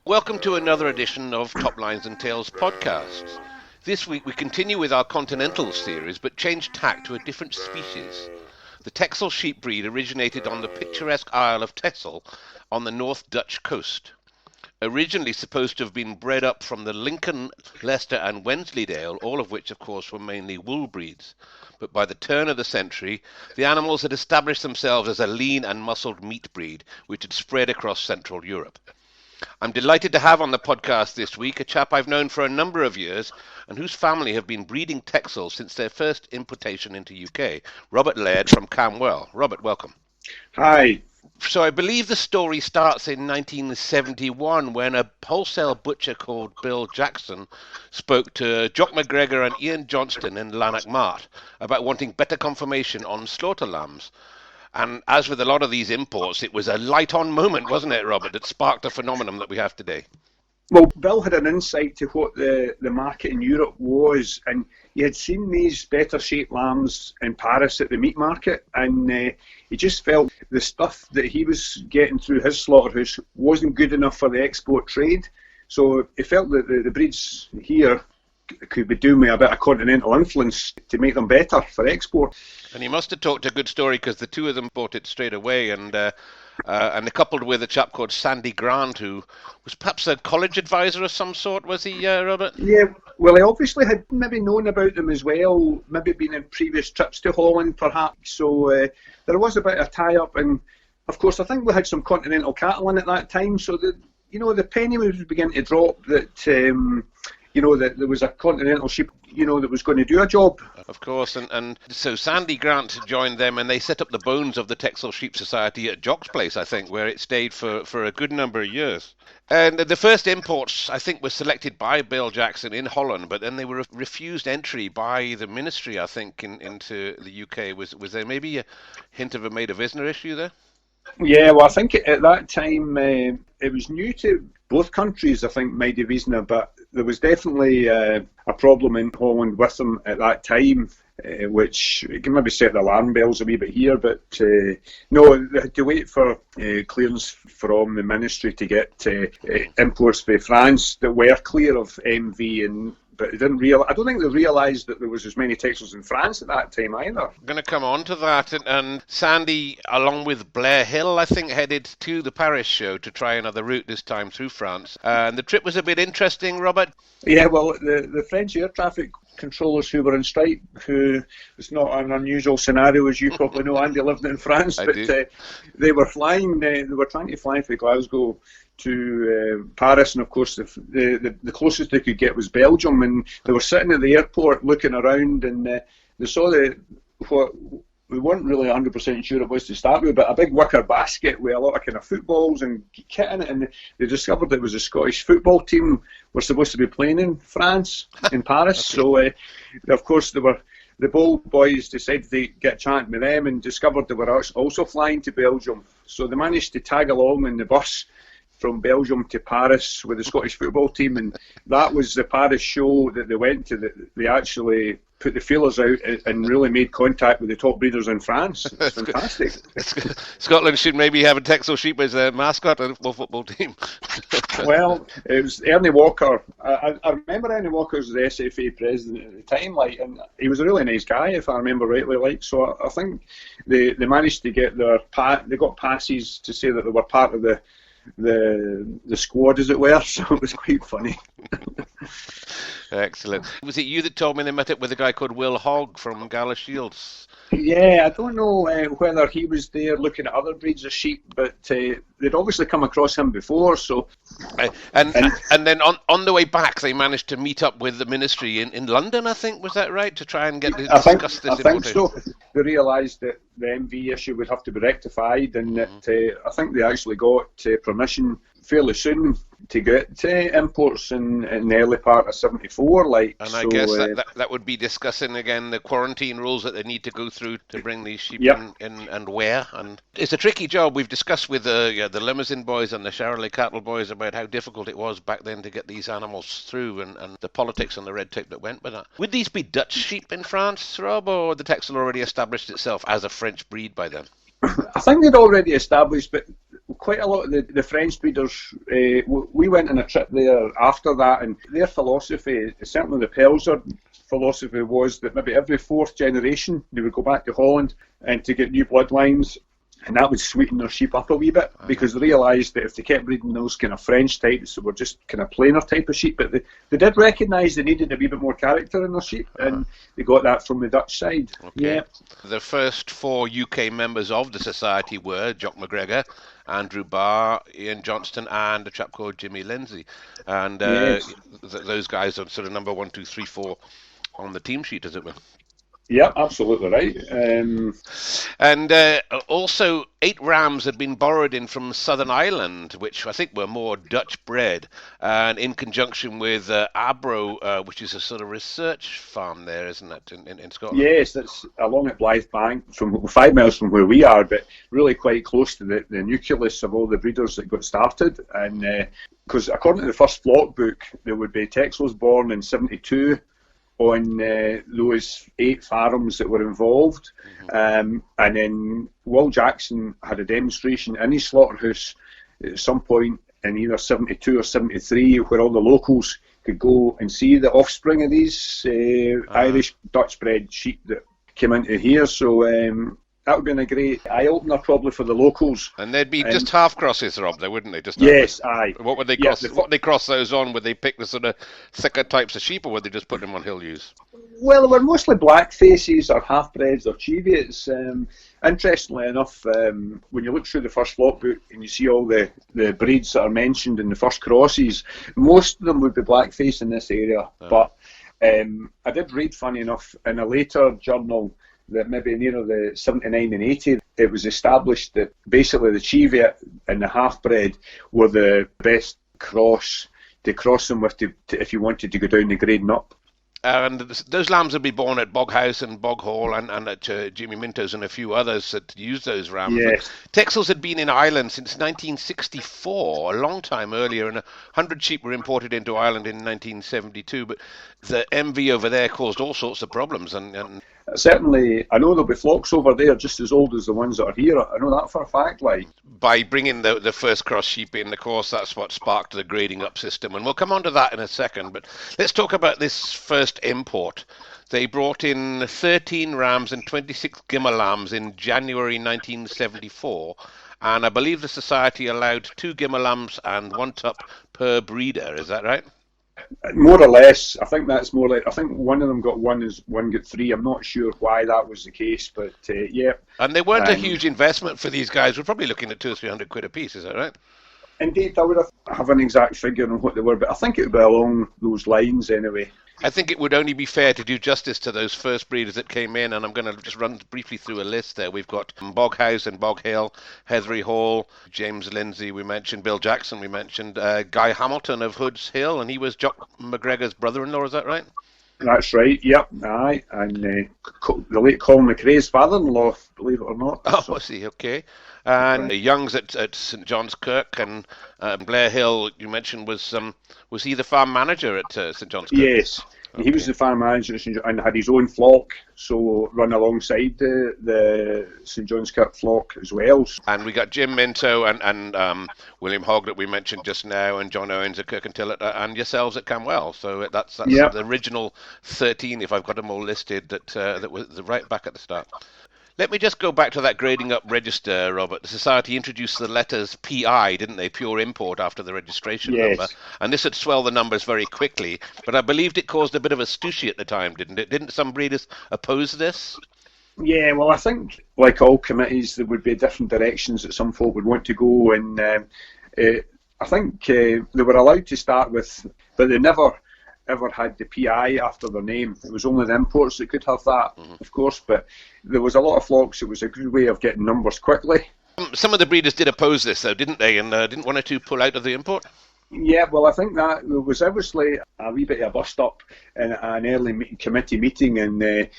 Welcome to another edition of Toplines and Tales podcasts. This week we continue with our Continentals series, but change tack to a different species. The Texel sheep breed originated on the picturesque Isle of Texel on the North Dutch coast. Originally supposed to have been bred up from the Lincoln, Leicester and Wensleydale, all of which of course were mainly wool breeds. But by the turn of the century, the animals had established themselves as a lean and muscled meat breed, which had spread across Central Europe. I'm delighted to have on the podcast this week a chap I've known for a number of years and whose family have been breeding Texels since their first importation into UK, Robert Laird from Cambwell. Robert, welcome. Hi. So I believe the story starts in 1971 when a wholesale butcher called Bill Jackson spoke to Jock McGregor and Ian Johnston in Lanark Mart about wanting better confirmation on slaughter lambs. And as with a lot of these imports, it was a light-on moment, wasn't it, Robert, that sparked the phenomenon that we have today? Well, Bill had an insight to what the market in Europe was, and he had seen these better-shaped lambs in Paris at the meat market, and he just felt the stuff that he was getting through his slaughterhouse wasn't good enough for the export trade. So he felt that the breeds here could be doing with a bit of continental influence to make them better for export. And he must have talked a good story because the two of them bought it straight away, and they coupled with a chap called Sandy Grant, who was perhaps a college advisor of some sort, was he, Robert? Yeah, well, he obviously had maybe known about them as well, maybe been in previous trips to Holland, perhaps. So there was a bit of tie-up, and of course, I think we had some continental cattle in at that time, so the penny was beginning to drop that. That there was a continental sheep, that was going to do a job. Of course, and so Sandy Grant joined them and they set up the bones of the Texel Sheep Society at Jock's Place, I think, where it stayed for a good number of years. And the first imports, I think, were selected by Bill Jackson in Holland, but then they were refused entry by the ministry, I think, into the UK. Was there maybe a hint of a Maid of Isner issue there? Yeah, well, I think at that time it was new to both countries, I think, Maid of Isner, but there was definitely a problem in Holland with them at that time, which you can maybe set the alarm bells a wee bit here, but no, they had to wait for clearance from the ministry to get imports from France that were clear of MV, but they didn't I don't think they realised that there was as many Texels in France at that time either. I'm going to come on to that, and Sandy, along with Blair Hill, I think, headed to the Paris show to try another route, this time through France. And the trip was a bit interesting, Robert. Yeah, well, the French air traffic controllers who were on strike, who it's not an unusual scenario, as you probably know, Andy lived in France, but they were flying, they were trying to fly from Glasgow to Paris, and of course the closest they could get was Belgium, and they were sitting at the airport looking around, and they saw what we weren't really 100% sure it was to start with, but a big wicker basket with a lot of kind of footballs and kit in it, and they discovered it was a Scottish football team were supposed to be playing in France, in Paris. So of course the bold boys decided to get chatting with them and discovered they were also flying to Belgium. So they managed to tag along in the bus from Belgium to Paris with the Scottish football team, and that was the Paris show that they went to. They actually put the feelers out and really made contact with the top breeders in France. It's fantastic. Scotland should maybe have a Texel sheep as a mascot of a football team. Well, it was Ernie Walker. I remember Ernie Walker was the SFA president at the time, and he was a really nice guy, if I remember rightly. So I think they managed to get they got passes to say that they were part of the squad, as it were, so it was quite funny. Excellent. Was it you that told me they met up with a guy called Will Hogg from Gala Shields? Yeah, I don't know whether he was there looking at other breeds of sheep, but they'd obviously come across him before. So, and then on the way back, they managed to meet up with the ministry in London, I think, was that right, to try and discuss this? I think so. They realised that the MV issue would have to be rectified, and that I think they actually got permission fairly soon to get imports in the early part of 74. And I guess that would be discussing again the quarantine rules that they need to go through to bring these sheep in and where. And it's a tricky job. We've discussed with the Limousin boys and the Charolais cattle boys about how difficult it was back then to get these animals through, and the politics and the red tape that went with that. Would these be Dutch sheep in France, Rob, or the Texel already established itself as a French breed by then? I think they'd already established, but quite a lot of the French breeders, we went on a trip there after that, and their philosophy, certainly the Pelzer philosophy, was that maybe every fourth generation they would go back to Holland and to get new bloodlines, and that would sweeten their sheep up a wee bit, because they realised that if they kept breeding those kind of French types that were just kind of plainer type of sheep, but they did recognise they needed a wee bit more character in their sheep, and they got that from the Dutch side. Okay. Yeah. The first 4 UK members of the society were Jock McGregor, Andrew Barr, Ian Johnston, and a chap called Jimmy Lindsay. And those guys are sort of number 1, 2, 3, 4 on the team sheet, as it were. Yeah, absolutely right. And also 8 rams had been borrowed in from Southern Ireland, which I think were more Dutch bred, and in conjunction with Abro, which is a sort of research farm there, isn't it, in Scotland? Yes, it's along at Blythe Bank, from 5 miles from where we are, but really quite close to the nucleus of all the breeders that got started. And because according to the first flock book, there would be Texels born in 72 on those 8 farms that were involved. And then Will Jackson had a demonstration in his slaughterhouse at some point in either 72 or 73, where all the locals could go and see the offspring of these Irish Dutch bred sheep that came into here. So that would have been a great eye-opener probably for the locals. And they'd be just half crosses, Rob, there, wouldn't they? Just yes, aye. What would they cross? What would they cross those on? Would they pick the sort of thicker types of sheep, or would they just put them on hill ewes? Well, they were mostly black faces or half-breds or cheviates. Interestingly enough, when you look through the first flock book and you see all the breeds that are mentioned in the first crosses, most of them would be blackface in this area. But I did read, funny enough, in a later journal that maybe near the 79 and 80, it was established that basically the cheviot and the half-bred were the best cross to cross them with if you wanted to go down the grading up. And those lambs would be born at Bog House and Bog Hall and at Jimmy Minto's and a few others that used those rams. Yes. Texels had been in Ireland since 1964, a long time earlier, and 100 sheep were imported into Ireland in 1972. But the MV over there caused all sorts of problems. And certainly, I know there'll be flocks over there just as old as the ones that are here. I know that for a fact. Like, by bringing the first cross sheep in, of course, that's what sparked the grading up system. And we'll come on to that in a second. But let's talk about this first import. They brought in 13 rams and 26 gimmer lambs in January 1974. And I believe the society allowed 2 gimmer lambs and 1 tup per breeder. Is that right? More or less. I think that's more like, I think one of them got 1, one got 3. I'm not sure why that was the case, but yeah. And they weren't a huge investment for these guys. We're probably looking at 200 or 300 quid a piece. Is that right? Indeed, I would have an exact figure on what they were, but I think it would be along those lines anyway. I think it would only be fair to do justice to those first breeders that came in, and I'm going to just run briefly through a list there. We've got Bog House and Bog Hill, Heathery Hall, James Lindsay, we mentioned, Bill Jackson, we mentioned, Guy Hamilton of Hood's Hill, and he was Jock McGregor's brother-in-law, is that right? That's right, yep, aye, and the late Colin McRae's father-in-law, believe it or not. Oh, I see, okay. And Young's at St John's Kirk, and Blair Hill, you mentioned, was he the farm manager at St John's Kirk? Yes, okay. He was the farm manager at St John, and had his own flock, so run alongside the St John's Kirk flock as well. And we got Jim Minto and William Hogg that we mentioned just now, and John Owens at Kirkintillet, and yourselves at Cambwell. So that's yep. The original 13, if I've got them all listed, that was right back at the start. Let me just go back to that grading up register, Robert. The Society introduced the letters PI, didn't they? Pure import after the registration number. And this had swelled the numbers very quickly. But I believed it caused a bit of a stooshy at the time, didn't it? Didn't some breeders oppose this? Yeah, well, I think, like all committees, there would be different directions that some folk would want to go. And I think they were allowed to start with, but they never ever had the PI after their name. It was only the imports that could have that, of course, but there was a lot of flocks. It was a good way of getting numbers quickly. Some of the breeders did oppose this, though, didn't they? And didn't one or two pull out of the import? Yeah, well, I think that there was obviously a wee bit of a bust-up in an early committee meeting, and there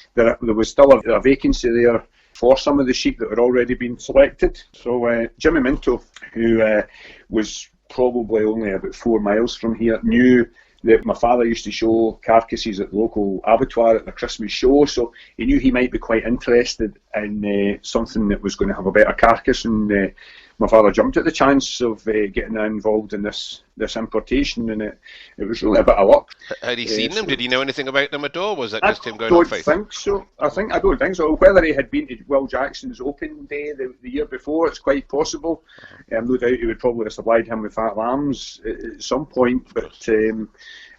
was still a vacancy there for some of the sheep that had already been selected. So Jimmy Minto, who was probably only about 4 miles from here, knew that my father used to show carcasses at the local abattoir at the Christmas show, so he knew he might be quite interested in something that was going to have a better carcass, and my father jumped at the chance of getting involved in this importation, and it was really a bit of luck. Had he seen them? Did he know anything about them at all? Was that just him going on faith? I don't think so. Whether he had been to Will Jackson's open day the year before, it's quite possible. No doubt he would probably have supplied him with fat lambs at some point, but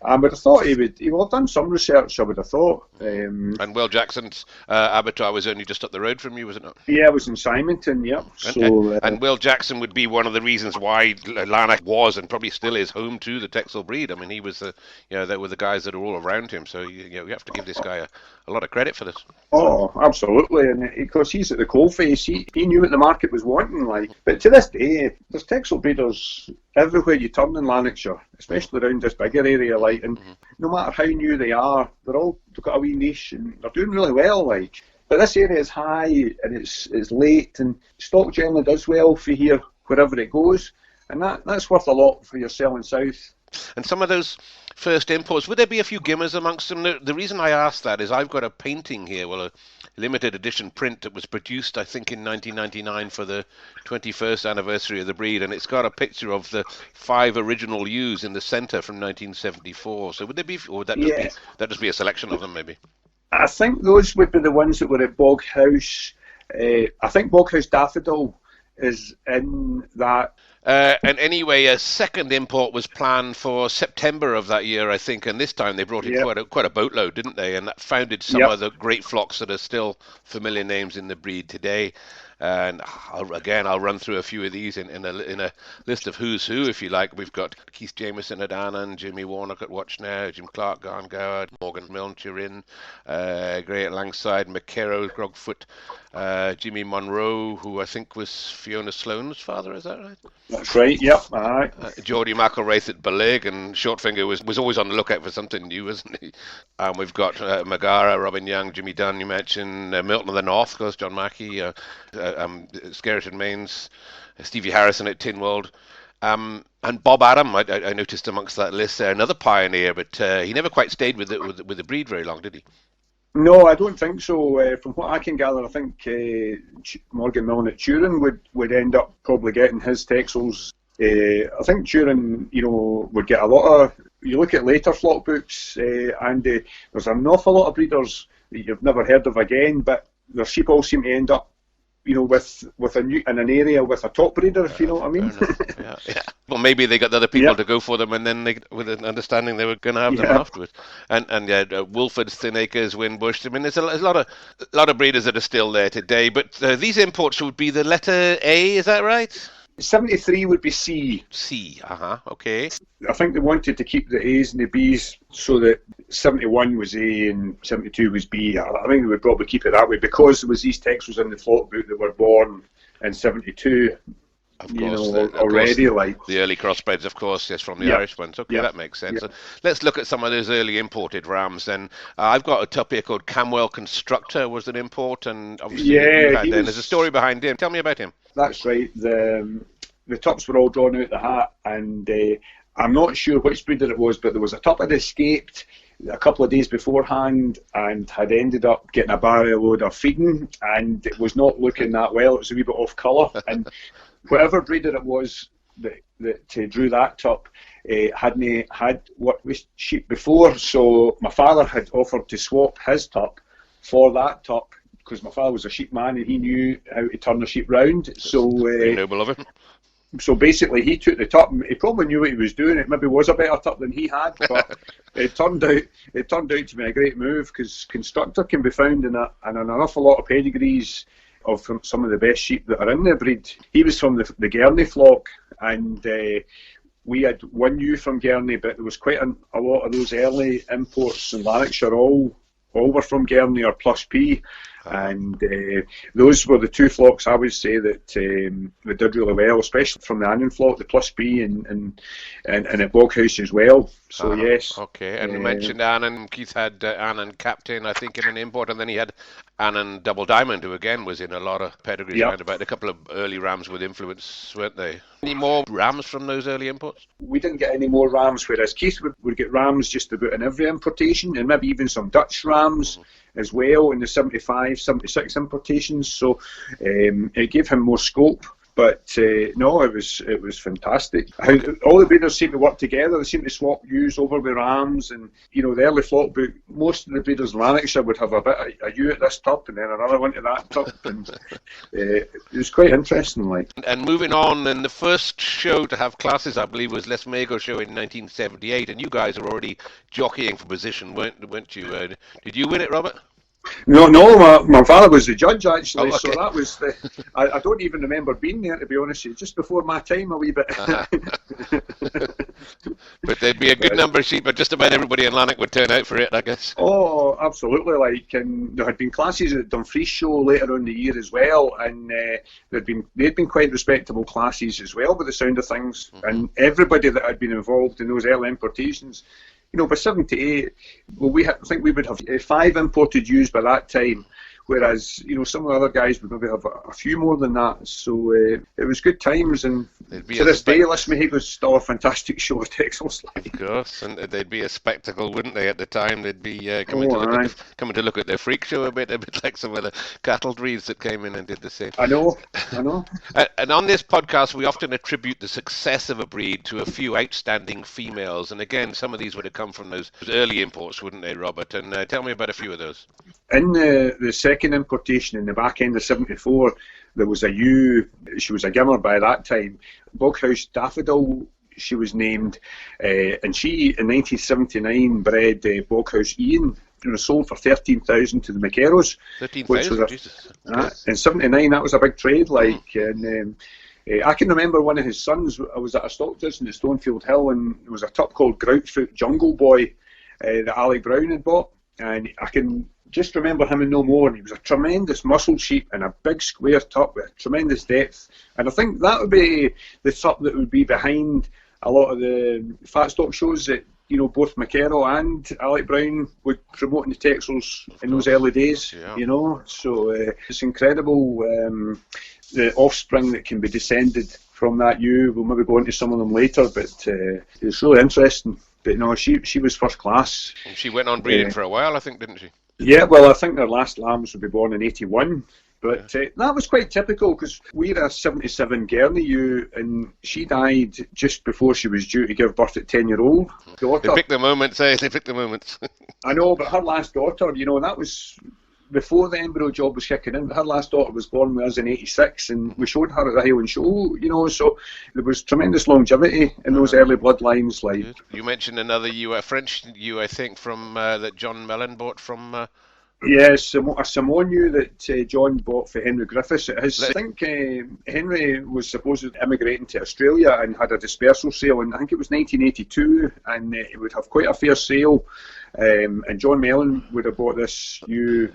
I would have thought he would have done some research, I would have thought. And Will Jackson's abattoir was only just up the road from you, was it not? Yeah, it was in Simonton, yeah. And Will Jackson would be one of the reasons why Lanark was, and probably still is, home to the Texel breed. I mean, he was they were the guys that are all around him, so you have to give this guy a lot of credit for this. Oh, absolutely, and because he's at the coalface, he knew what the market was wanting, like. But to this day, there's Texel breeders everywhere you turn in Lanarkshire, especially around this bigger area, like, and no matter how new they are, they've got a wee niche and they're doing really well, like. But this area is high and it's late, and stock generally does well for here wherever it goes, and that's worth a lot for your selling south. And some of those first imports, would there be a few Gimmers amongst them? The reason I ask that is I've got a painting here, a limited edition print that was produced, I think, in 1999 for the 21st anniversary of the breed, and it's got a picture of the 5 original ewes in the centre from 1974. So would there be, or would that just be a selection of them, maybe? I think those would be the ones that were at Bog House. I think Bog House Daffodil is in that. And anyway, a second import was planned for September of that year, I think, and this time they brought in quite a boatload, didn't they? And that founded some of the great flocks that are still familiar names in the breed today. And I'll run through a few of these in a list of who's who, if you like. We've got Keith Jameson at Annan, Jimmy Warnock at Watch Now, Jim Clark, Garn Goward, Morgan Milne, Turin, Gray at Langside, McKerrow, Grogfoot, Jimmy Monroe, who I think was Fiona Sloane's father, is that right? That's right, yep, all right. Geordie McElwraith at Balig, and Shortfinger was always on the lookout for something new, wasn't he? And we've got Magara, Robin Young, Jimmy Dunn, you mentioned, Milton of the North, of course, John Mackey, Skerritt Mains, Stevie Harrison at Tynwald, and Bob Adam, I noticed amongst that list there, another pioneer, but he never quite stayed with the breed very long, did he? No, I don't think so. From what I can gather, I think Morgan Milne at Turin would end up probably getting his Texels. I think Turin, would get a lot of. You look at later flock books, and there's an awful lot of breeders that you've never heard of again, but their sheep all seem to end up, with in an area with a top breeder, if you know what I mean. Yeah. Well, maybe they got the other people to go for them, and then with an understanding they were going to have them afterwards. And Wolford's, Thin Acres, Winbush. I mean, there's a lot of breeders that are still there today. But these imports would be the letter A, is that right? 73 would be C. C, okay. I think they wanted to keep the A's and the B's so that 71 was A and 72 was B. I think they would probably keep it that way because there was these Texels in the flock book that were born in 72. Of course, already the early crossbreds, of course, yes, from the Irish ones. Okay, that makes sense. So let's look at some of those early imported rams. Then I've got a tup here called Cambwell Constructor was an import, and obviously there's a story behind him. Tell me about him. That's right. The tups were all drawn out the hat, and I'm not sure which breeder it was, but there was a tup that escaped a couple of days beforehand and had ended up getting a barrel load of feeding, and it was not looking that well. It was a wee bit off colour, and whatever breeder it was that drew that tup hadn't had worked with sheep before, so my father had offered to swap his tup for that tup because my father was a sheep man and he knew how to turn a sheep round. So very noble of him. So basically, he took the tup. He probably knew what he was doing. It maybe was a better tup than he had, but it turned out to be a great move because Constructor can be found in an awful lot of pedigrees of some of the best sheep that are in the breed. He was from the Gurney flock, and we had one ewe from Gurney, but there was quite a lot of those early imports in Lanarkshire. All were from Gurney or plus P, And those were the two flocks I would say that did really well, especially from the Annan flock, the Plus B and at Boghouse as well. So yes. Okay, and you mentioned Annan. Keith had Annan Captain, I think, in an import, and then he had Annan Double Diamond, who again was in a lot of pedigrees around about. A couple of early rams with influence, weren't they? Any more rams from those early imports? We didn't get any more rams, whereas Keith would get rams just about in every importation, and maybe even some Dutch rams as well in the 75, 76 importations. So it gave him more scope. But no, it was fantastic. All the breeders seem to work together. They seem to swap ewes over with rams, and the early flock book. Most of the breeders in Lanarkshire would have a bit of a ewe at this tup and then another one to that tup, and it was quite interesting. And moving on, and the first show to have classes, I believe, was Les Mago show in 1978, and you guys are already jockeying for position, weren't you? Did you win it, Robert? No, my father was the judge actually, so that was I don't even remember being there, to be honest with you, just before my time a wee bit. But there'd be a good number of sheep, but just about everybody in Lanark would turn out for it, I guess. Oh, absolutely, and there had been classes at Dumfries show later on in the year as well, and they'd been quite respectable classes as well by the sound of things, and everybody that had been involved in those early importations. By 78, I think we would have 5 imported ewes by that time, whereas some of the other guys would maybe have a few more than that. So it was good times, and to this day, Les Mago's still a fantastic show at Texel. Of course, and they'd be a spectacle, wouldn't they? At the time, they'd be coming to look at their freak show a bit like some of the cattle breeds that came in and did the same. I know. And on this podcast, we often attribute the success of a breed to a few outstanding females, and again, some of these would have come from those early imports, wouldn't they, Robert? And tell me about a few of those. In the second importation in the back end of 74, there was a ewe. She was a gimmer by that time. Boghouse Daffodil, she was named, and she in 1979 bred Boghouse Ian. Sold for 13,000 to the McKerrows. 13,000, Jesus. In 79, that was a big trade. And I can remember one of his sons. I was at a stock judging at Stonefield Hill, and there was a tup called Groutfoot Jungle Boy that Alec Brown had bought, and I can just remember him and no more. And he was a tremendous muscled sheep and a big square tup with tremendous depth. And I think that would be the tup that would be behind a lot of the fat stock shows that both McKerrow and Alec Brown would promote in the Texels in those early days. Yeah. So it's incredible the offspring that can be descended from that ewe. We'll maybe go into some of them later, but it's really interesting. But no, she was first class. And she went on breeding for a while, I think, didn't she? Yeah, well, I think their last lambs would be born in 81. But that was quite typical, because we're a 77 Gurney ewe, and she died just before she was due to give birth at 10-year-old daughter. They picked the moments, They picked the moments. I know, but her last daughter, that was before the embryo job was kicking in. Her last daughter was born with us in 86, and we showed her at the Highland Show, so there was tremendous longevity in those early bloodlines. You mentioned another ewe, a French ewe, I think, from that John Mellon bought from... Yes, a Samoan ewe that John bought for Henry Griffiths. I think Henry was supposedly immigrating to Australia and had a dispersal sale, and I think it was 1982, and it would have quite a fair sale. And John Mellon would have bought this ewe.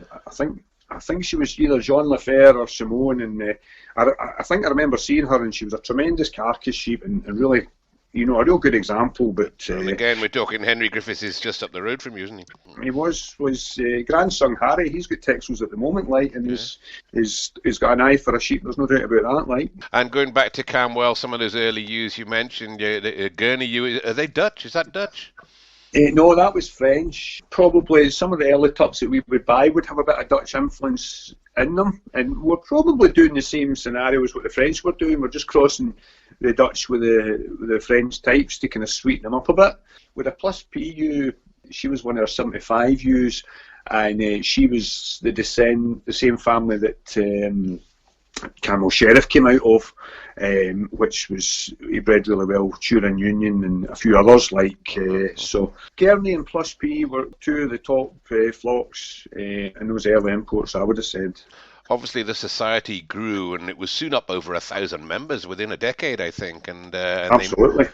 I think she was either Jean Lafer or Simone, and I think I remember seeing her, and she was a tremendous carcass sheep and really, a real good example. But again, we're talking Henry Griffiths is just up the road from you, isn't he? He was grandson Harry. He's got Texels at the moment, and he's got an eye for a sheep. There's no doubt about that, And going back to Cambwell, some of those early ewes you mentioned, the Gurney ewe, are they Dutch? Is that Dutch? No, that was French. Probably some of the early tups that we would buy would have a bit of Dutch influence in them, and we're probably doing the same scenario as what the French were doing. We're just crossing the Dutch with the French types to kind of sweeten them up a bit. With a Plus P ewe, she was one of our 75 ewes, and she was the same family that Cambwell Sheriff came out of, which was, he bred really well, Turin Union and a few others so Gurney and Plus P were two of the top flocks in those early imports, I would have said. Obviously the society grew, and it was soon up over 1,000 members within a decade, I think, and absolutely.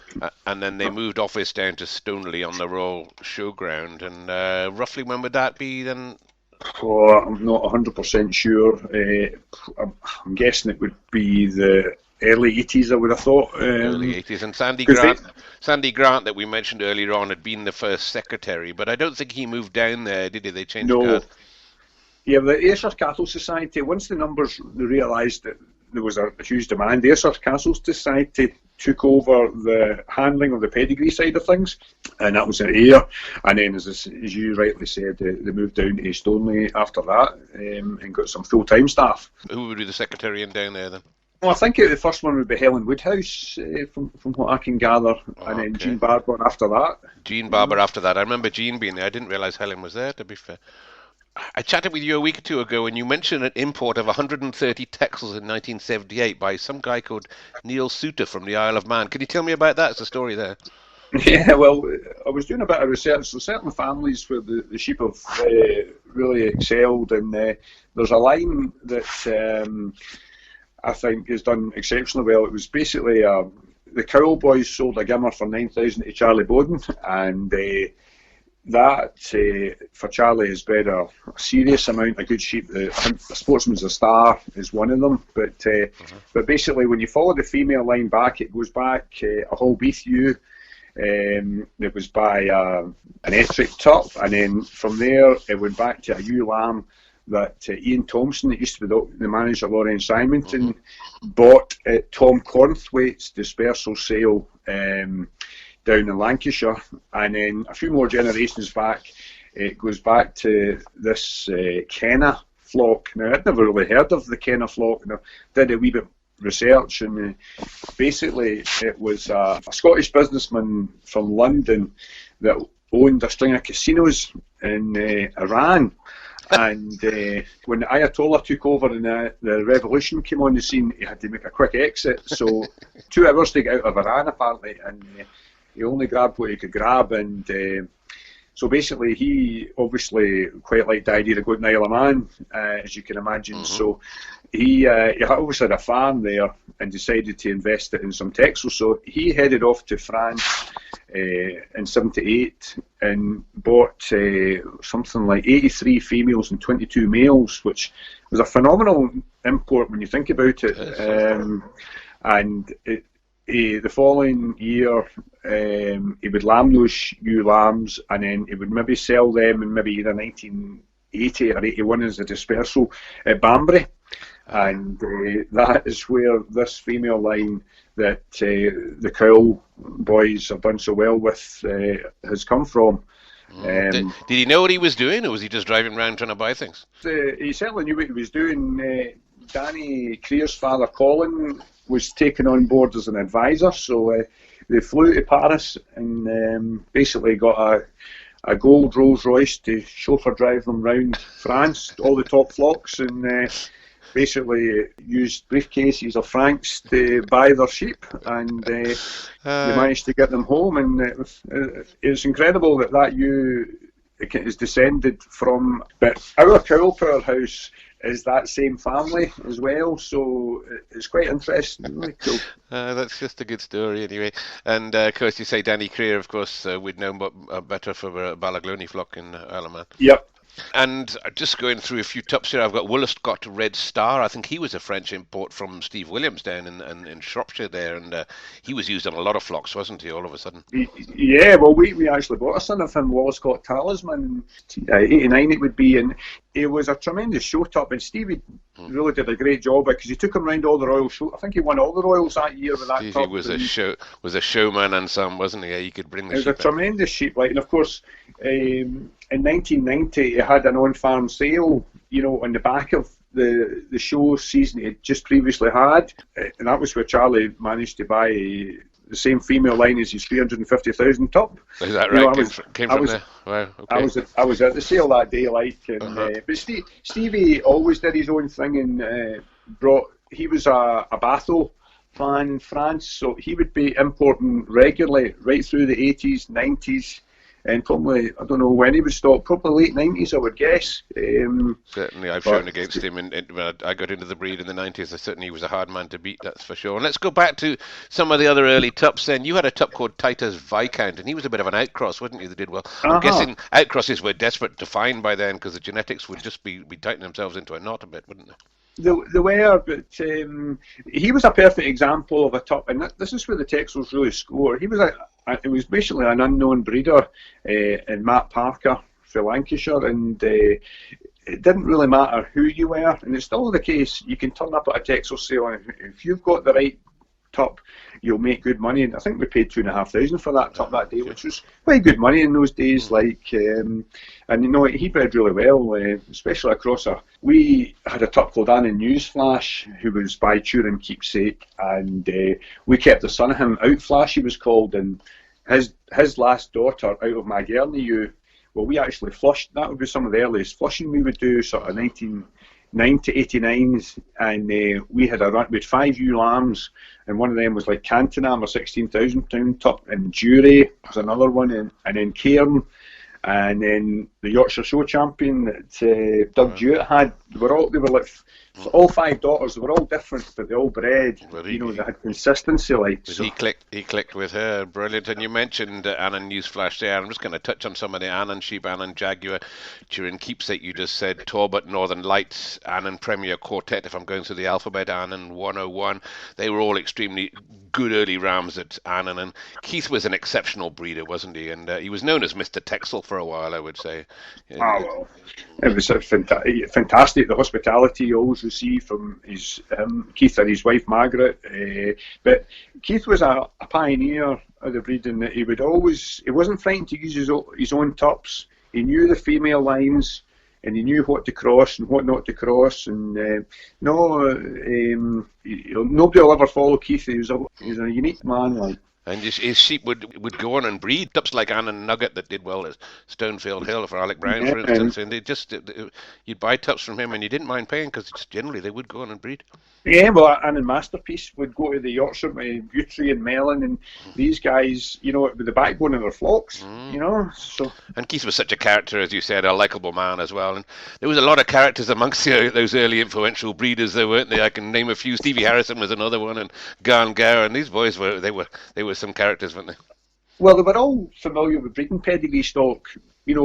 And then they moved office down to Stoneleigh on the Royal Showground, and roughly when would that be then? I'm not 100% sure. I'm guessing it would be the early 80s, I would have thought. Early 80s. And Sandy Grant, that we mentioned earlier on, had been the first secretary, but I don't think he moved down there, did he? They changed guard. Yeah, the Ayrshire Cattle Society, once the numbers realised that there was a huge demand, the Ayrshire Cattle Society took over the handling of the pedigree side of things, and that was at Ayr. And then, as you rightly said, they moved down to Stoneleigh after that, and got some full-time staff. Who would be the secretary down there then? Well, I think the first one would be Helen Woodhouse, from what I can gather, and then Jean Barber after that. Jean Barber after that. I remember Jean being there. I didn't realise Helen was there, to be fair. I chatted with you a week or two ago, and you mentioned an import of 130 Texels in 1978 by some guy called Neil Souter from the Isle of Man. Can you tell me about that? It's a story there. Yeah, well, I was doing a bit of research. There's certain families where the sheep have really excelled, and there's a line that I think is done exceptionally well. It was basically the Cowell boys sold a gimmer for 9,000 to Charlie Bowden, and that for Charlie has bred a serious amount of good sheep. I think the Sportsman's a Star is one of them, but basically when you follow the female line back, it goes back a whole beef ewe. It was by an Ettrick tup, and then from there it went back to a ewe lamb that Ian Thompson, that used to be the manager of Lawrence Simonton, bought at Tom Cornthwaite's dispersal sale down in Lancashire. And then a few more generations back, it goes back to this Kenna flock. Now, I'd never really heard of the Kenna flock, and I did a wee bit of research, and basically it was a Scottish businessman from London that owned a string of casinos in Iran. And when the Ayatollah took over and the revolution came on the scene, he had to make a quick exit. So 2 hours to get out of Iran, apparently, and he only grabbed what he could grab. And so basically, he obviously quite liked the idea of going to Isle of Man, as you can imagine. So he obviously had a farm there and decided to invest it in some Texel. So he headed off to France in '78 and bought something like 83 females and 22 males, which was a phenomenal import when you think about it. And the following year, he would lamb those ewe lambs, and then he would maybe sell them in maybe either 1980 or 81 as a dispersal at Banbury. And that is where this female line that the Cowell boys have done so well with has come from. Did he know what he was doing, or was he just driving around trying to buy things? He certainly knew what he was doing. Danny Creer's father, Colin, was taken on board as an advisor, so they flew to Paris and basically got a gold Rolls-Royce to chauffeur drive them round France, all the top flocks, and basically used briefcases of francs to buy their sheep, and they managed to get them home. And it was incredible that ewe is descended from, but our Cowell powerhouse is that same family as well, so it's quite interesting, really cool. That's just a good story anyway. And of course you say Danny Creer, of course we'd know better for Balaglony flock in Isle of Man. Yep. And just going through a few tups here, I've got Woollascott Red Star. I think he was a French import from Steve Williams down in Shropshire there, and he was used on a lot of flocks, wasn't he, all of a sudden? Yeah, well, we actually bought a son of him, Woollascott Talisman, 89 it would be, and he was a tremendous show tup, and Stevie really did a great job because he took him round all the Royal shows. I think he won all the Royals that year with that Stevie tup. was a showman and some, wasn't he? He could bring the sheep. It was a tremendous sheep, and of course, in 1990 he had an on-farm sale, on the back of the show season he had just previously had, and that was where Charlie managed to buy the same female line as his 350,000 tup. Is that right? Came from there. Wow. Okay. I was at the sale that day, but Stevie always did his own thing, and he was a Bathel fan in France, so he would be importing regularly right through the 80s, 90s. and probably, I don't know when he would stop, probably late 90s, I would guess. Certainly, I've shown against him when I got into the breed in the 90s. Certainly, he was a hard man to beat, that's for sure. And let's go back to some of the other early tups then. You had a tup called Titus Viscount, and he was a bit of an outcross, wasn't he, that did well? I'm guessing outcrosses were desperate to find by then, because the genetics would just be tightening themselves into a knot a bit, wouldn't they? They were, but he was a perfect example of a tup, and this is where the Texels really score. He was it was basically an unknown breeder in Matt Parker for Lancashire, and it didn't really matter who you were, and it's still the case. You can turn up at a Texel sale, and if you've got the right tup, you'll make good money. And I think we paid $2,500 for that tup that day, which was quite good money in those days. And he bred really well, especially across we had a tup called Annan Newsflash, who was by Turin Keepsake, and we kept the son of him. Outflash he was called, and his last daughter out of Magerney ewe. Well, we actually flushed. That would be some of the earliest flushing we would do, sort of 1989 to 89s, and we had 5 ewe lambs, and one of them was like Cantonam, a 16,000 pound tup, and Jury was another one, and then Cairn, and then the Yorkshire Show champion that Doug Jewett had. They were like all 5 daughters. They were all different, but they all bred. Well, they had consistency. So. He clicked with her, brilliant. And you mentioned Annan Newsflash there. I'm just going to touch on some of the Annan sheep, Annan Jaguar, Turin Keepsake. You just said Talbot, Northern Lights, Annan Premier Quartet. If I'm going through the alphabet, Annan 101. They were all extremely good early rams at Annan. And Keith was an exceptional breeder, wasn't he? And he was known as Mr. Texel for a while, I would say. Well, it was fantastic. The hospitality you always received from Keith and his wife Margaret. But Keith was a pioneer of the breeding. That he wasn't frightened to use his own tups. He knew the female lines, and he knew what to cross and what not to cross. And nobody will ever follow Keith. He was a unique man, And his sheep would go on and breed. Tups like Annan Nugget that did well at Stonefield Hill for Alec Brown, for instance. And you'd buy tups from him and you didn't mind paying, because generally they would go on and breed. Yeah, well, Annan Masterpiece would go to the Yorkshire, Butry and Mellon, and these guys, with the backbone of their flocks, So. And Keith was such a character, as you said, a likeable man as well. And there was a lot of characters amongst those early influential breeders, there weren't they? I can name a few. Stevie Harrison was another one, and Garn Gower, and these boys were some characters, weren't they? Well, they were all familiar with breeding pedigree stock,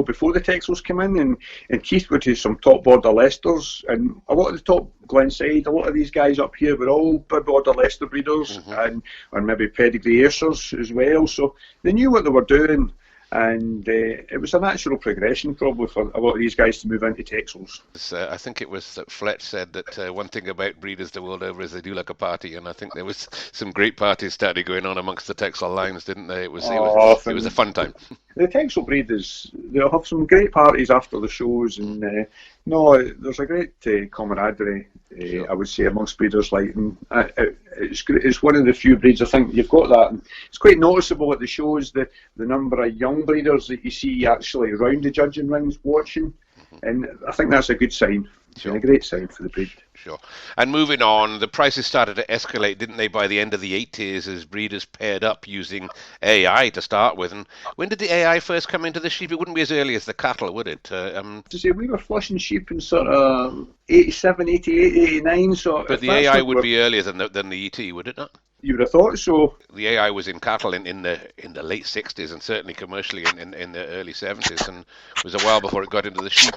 before the Texels came in, and Keith would have some top border Leicesters, and a lot of the top Glenside, a lot of these guys up here were all big border Leicester breeders, and maybe pedigree Ayrshires as well, so they knew what they were doing. And it was a natural progression probably for a lot of these guys to move into Texels. I think it was that Fletch said that one thing about breeders the world over is they do like a party, and I think there was some great parties started going on amongst the Texel lines, didn't they? It was a fun time. The Texel breeders, they'll have some great parties after the shows, and there's a great camaraderie, sure. I would say, amongst breeders. It's one of the few breeds, I think, you've got that. And it's quite noticeable at the shows, the number of young breeders that you see actually around the judging rings watching, and I think that's a good sign. Sure. And a great sign for the breed. Sure. And moving on, the prices started to escalate, didn't they, by the end of the 80s as breeders paired up using AI to start with. And when did the AI first come into the sheep? It wouldn't be as early as the cattle, would it? To say, we were flushing sheep in sort of 87, 88, 89. But the AI would be earlier than the ET, would it not? You would have thought so. The AI was in cattle in the late 60s and certainly commercially in the early 70s, and it was a while before it got into the sheep.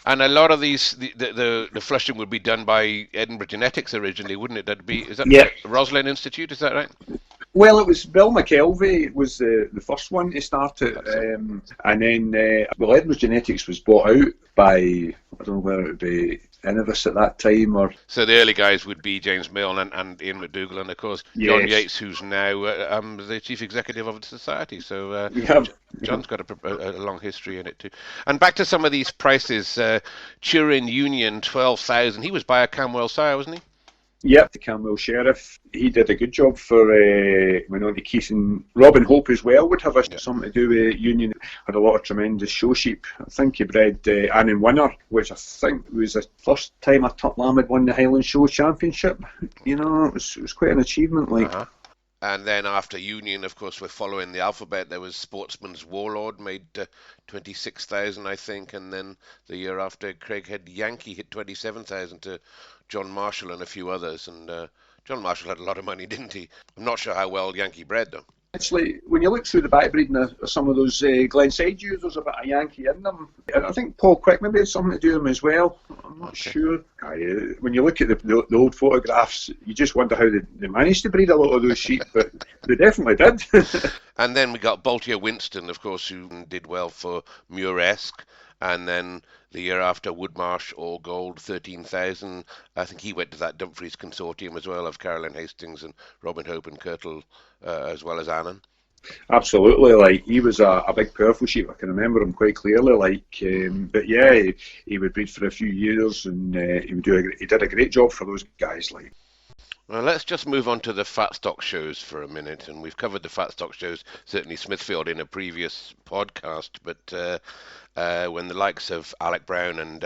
And a lot of these, the flushing would be done by Edinburgh Genetics originally, wouldn't it? Is that the Roslin Institute? Is that right? Well, it was Bill McKelvey was the first one to start it, and then Edinburgh Genetics was bought out by, I don't know whether it would be Innovis at that time, or so the early guys would be James Milne and Ian McDougall, and of course John Yates, who's now the chief executive of the society. So John's got a long history in it too. And back to some of these prices. Turin Union 12,000. He was by a Cambwell sire, wasn't he? Yep, the Cambwell Sheriff. He did a good job for went on to Keith, and Robin Hope as well would have something to do with Union. Had a lot of tremendous show sheep. I think he bred Annan Winner, which I think was the first time a tup lamb had won the Highland Show Championship. It was quite an achievement. And then after Union, of course, we're following the alphabet. There was Sportsman's Warlord, made 26,000, I think, and then the year after, Craighead Yankee hit 27,000 to John Marshall and a few others. And John Marshall had a lot of money, didn't he? I'm not sure how well Yankee bred, though. Actually, when you look through the backbreeding of some of those Glenside ewes, there's a bit of Yankee in them. And I think Paul Quick maybe had something to do with them as well. I'm not sure. When you look at the old photographs, you just wonder how they managed to breed a lot of those sheep, but they definitely did. And then we got Boltier Winston, of course, who did well for Muresque. And then the year after, Woodmarsh, All Gold, 13,000. I think he went to that Dumfries consortium as well of Caroline Hastings and Robin Hope and Kirtle, as well as Annan. Absolutely, like he was a big powerful sheep. I can remember him quite clearly. But yeah, he would breed for a few years, and he did a great job for those guys. Well, let's just move on to the fat stock shows for a minute, and we've covered the fat stock shows, certainly Smithfield in a previous podcast, but when the likes of Alec Brown and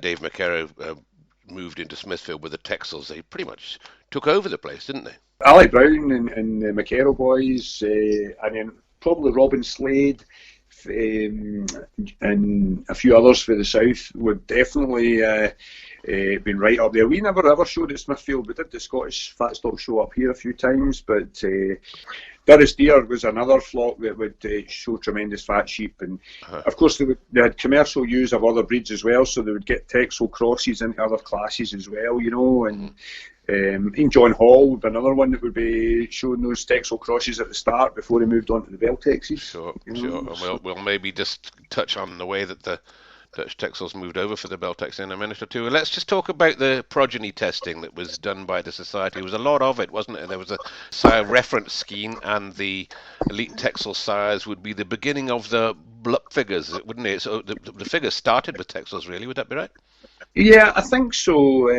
Dave McKerrow moved into Smithfield with the Texels, they pretty much took over the place, didn't they? Alec Brown and the McKerrow boys, and then probably Robin Slade and a few others for the south would definitely been right up there. We never ever showed at Smithfield. We did the Scottish Fat Stock show up here a few times, but Durris Deer was another flock that would show tremendous fat sheep, and of course they had commercial ewes of other breeds as well, so they would get Texel crosses into other classes as well, and even John Hall would be another one that would be showing those Texel crosses at the start before he moved on to the Beltexes. Sure. And we'll maybe just touch on the way that the Dutch Texels moved over for the Beltex in a minute or two. Let's just talk about the progeny testing that was done by the Society. There was a lot of it, wasn't it? There was a sire reference scheme, and the elite Texel sires would be the beginning of the block figures, wouldn't it? So the figures started with Texels, really. Would that be right? Yeah, I think so.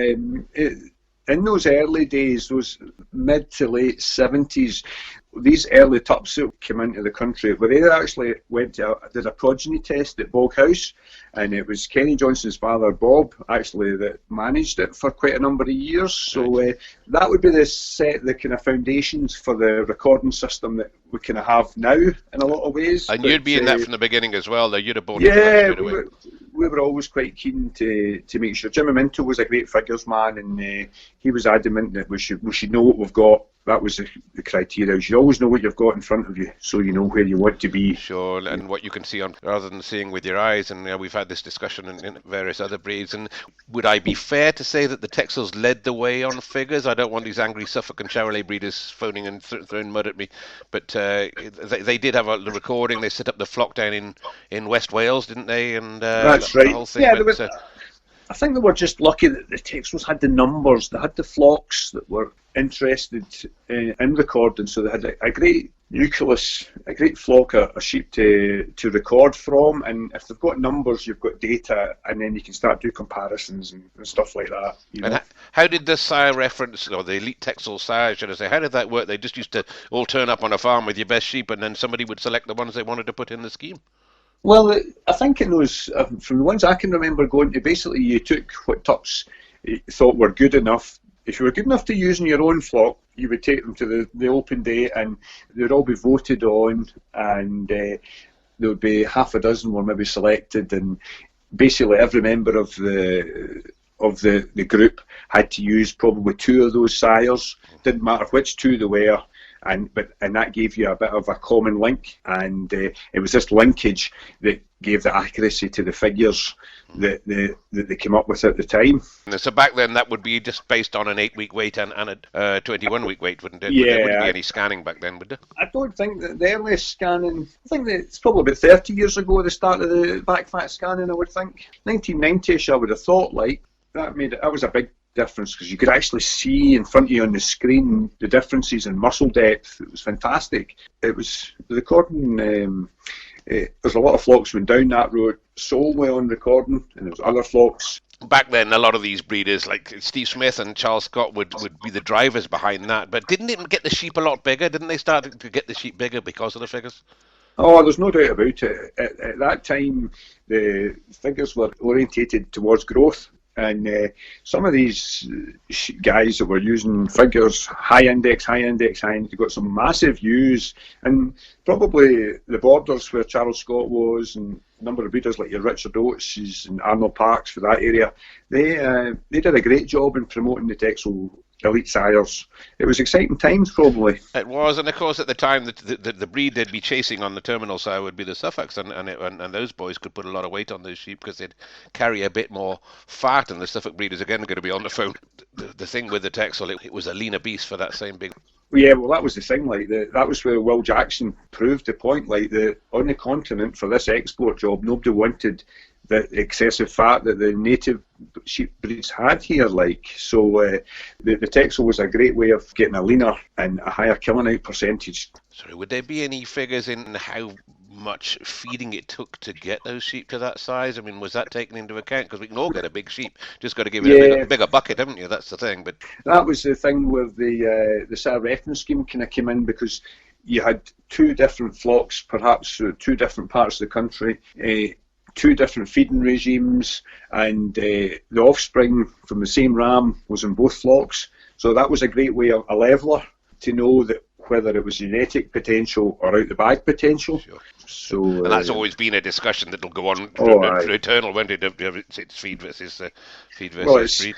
In those early days, those mid to late 70s, these early tups that came into the country, where they actually did a progeny test at Bog House, and it was Kenny Johnson's father, Bob, actually, that managed it for quite a number of years. So that would be the kind of foundations for the recording system that we kind of have now in a lot of ways. And you'd be in that from the beginning as well, though. You'd have bought it away. We were always quite keen to make sure. Jimmy Minto was a great figures man, and he was adamant that we should know what we've got. That was the criteria. You should always know what you've got in front of you, so you know where you want to be. Sure, and what you can see on, rather than seeing with your eyes. And we've had this discussion in various other breeds. And would I be fair to say that the Texels led the way on figures? I don't want these angry Suffolk and Charolais breeders phoning and throwing mud at me, but they did have the recording. They set up the flock down in West Wales, didn't they? And that's right. The whole thing I think they were just lucky that the Texels had the numbers. They had the flocks that were interested in recording, so they had a great nucleus, a great flock of sheep to record from. And if they've got numbers, you've got data, and then you can start doing comparisons and stuff like that. And how did the sire reference, or the elite Texel sire, should I say, how did that work? They just used to all turn up on a farm with your best sheep, and then somebody would select the ones they wanted to put in the scheme? Well, I think in those, from the ones I can remember going to, basically you took what tups you thought were good enough. If you were good enough to use in your own flock, you would take them to the open day, and they would all be voted on, and there would be half a dozen were maybe selected, and basically every member of the group had to use probably two of those sires. Didn't matter which two they were. And that gave you a bit of a common link, and it was this linkage that gave the accuracy to the figures that they came up with at the time. So back then that would be just based on an 8-week weight and a 21-week weight, wouldn't it? Yeah. There wouldn't be any scanning back then, would there? I don't think that the earliest scanning, I think that it's probably about 30 years ago they started the back fat scanning, I would think. 1990-ish I would have thought, that was a big difference, because you could actually see in front of you on the screen the differences in muscle depth. It was fantastic. It was recording. There's a lot of flocks went down that road solely on recording, and there's other flocks. Back then, a lot of these breeders, like Steve Smith and Charles Scott, would be the drivers behind that. But didn't it get the sheep a lot bigger? Didn't they start to get the sheep bigger because of the figures? Oh, there's no doubt about it. At that time, the figures were orientated towards growth. And some of these guys that were using figures, high index, they got some massive use, and probably the borders where Charles Scott was, and a number of breeders like your Richard Oates and Arnold Parks for that area, they did a great job in promoting the Texel elite sires. It was exciting times, probably. It was, and of course at the time the breed they'd be chasing on the terminal sire would be the Suffolks, and those boys could put a lot of weight on those sheep because they'd carry a bit more fat, and the Suffolk breed is again going to be on the phone. The thing with the Texel, it was a leaner beast for that same big. Yeah, well, that was the thing. That was where Will Jackson proved the point. On the continent for this export job, nobody wanted the excessive fat that the native sheep breeds had here. So the Texel was a great way of getting a leaner and a higher killing out percentage. Sorry, would there be any figures in how much feeding it took to get those sheep to that size? I mean, was that taken into account? Because we can all get a big sheep, just got to give it a bigger bucket, haven't you? That's the thing. But that was the thing where the sort of reference scheme kind of came in, because you had two different flocks, perhaps two different parts of the country, two different feeding regimes, and the offspring from the same ram was in both flocks. So that was a great way, a leveller, to know that whether it was genetic potential or out the bag potential. Sure. So, and that's always been a discussion that'll go on through eternal, won't it? It's feed versus breed.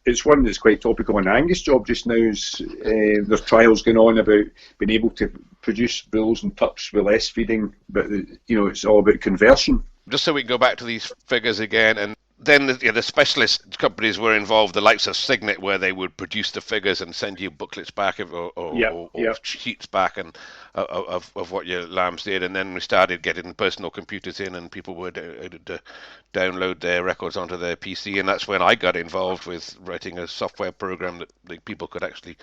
It's one that's quite topical in Angus' job just now. There's trials going on about being able to produce bulls and tups with less feeding, but it's all about conversion. Just so we can go back to these figures again, and then the specialist companies were involved, the likes of Signet, where they would produce the figures and send you booklets back or sheets back and of what your lambs did. And then we started getting personal computers in, and people would download their records onto their PC, and that's when I got involved with writing a software program that people could actually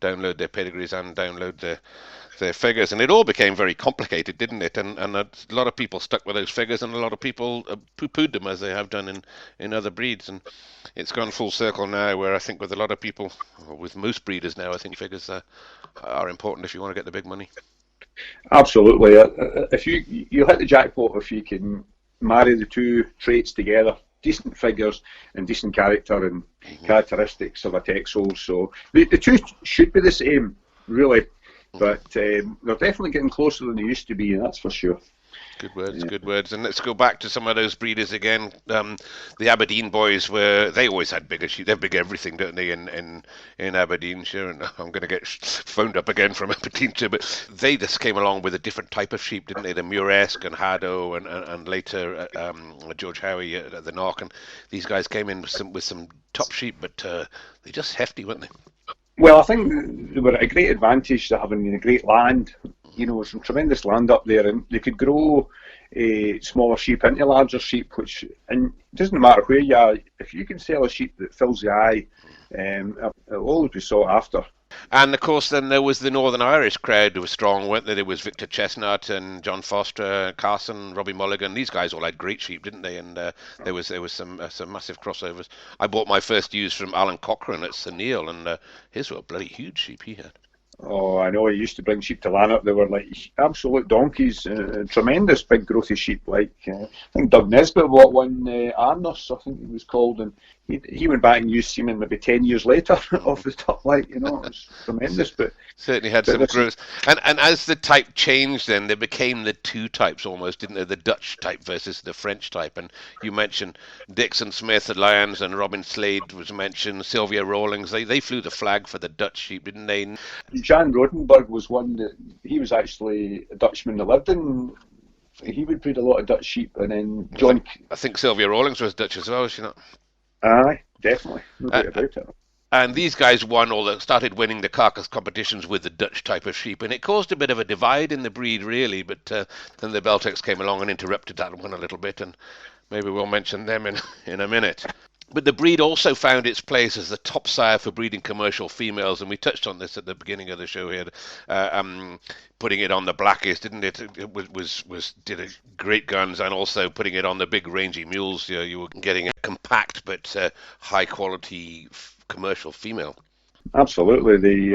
download their pedigrees and download their figures, and it all became very complicated, didn't it? And a lot of people stuck with those figures, and a lot of people poo-pooed them, as they have done in other breeds. And it's gone full circle now, where I think with a lot of people, or with most breeders now, I think figures are important if you want to get the big money. Absolutely. If you hit the jackpot if you can marry the two traits together. Decent figures and decent character and characteristics of a Texel. So the two should be the same, really. But they're definitely getting closer than they used to be, and that's for sure. Good words. And let's go back to some of those breeders again. The Aberdeen boys they always had bigger sheep. They're big everything, don't they, in Aberdeenshire? And I'm going to get phoned up again from Aberdeenshire, but they just came along with a different type of sheep, didn't they? The Muresque and Haddo and later George Howie at the Knock. And these guys came in with some top sheep, but they're just hefty, weren't they? Well, I think they were at a great advantage to having a great land. Some tremendous land up there, and they could grow smaller sheep into larger sheep, and it doesn't matter where you are, if you can sell a sheep that fills the eye, it'll always be sought after. And of course, then there was the Northern Irish crowd who was strong, weren't there? There was Victor Chestnut and John Foster, Carson, Robbie Mulligan. These guys all had great sheep, didn't they? And there was some massive crossovers. I bought my first ewes from Alan Cochrane at St Neil, and his were bloody huge sheep he had. Oh, I know. He used to bring sheep to Lanark. They were like absolute donkeys, tremendous big growthy sheep. I think Doug Nesbitt bought one, Arnos, I think it was called, and he went back and used semen maybe 10 years later off the top light. It was tremendous. But certainly had some growth. And as the type changed, then there became the two types almost, didn't there? The Dutch type versus the French type. And you mentioned Dixon Smith at Lyons, and Robin Slade was mentioned. Sylvia Rawlings. They flew the flag for the Dutch sheep, didn't they? Jan Rodenburg was one that he was actually a Dutchman that lived in. He would breed a lot of Dutch sheep, and then John. I think Sylvia Rawlings was Dutch as well, was she not? Aye, definitely. No doubt about it. And these guys started winning the carcass competitions with the Dutch type of sheep, and it caused a bit of a divide in the breed, really. But then the Beltecs came along and interrupted that one a little bit, and maybe we'll mention them in a minute. But the breed also found its place as the top sire for breeding commercial females, and we touched on this at the beginning of the show here. Putting it on the blackest, didn't it? It did a great guns, and also putting it on the big rangy mules. You were getting a compact but high quality commercial female. Absolutely,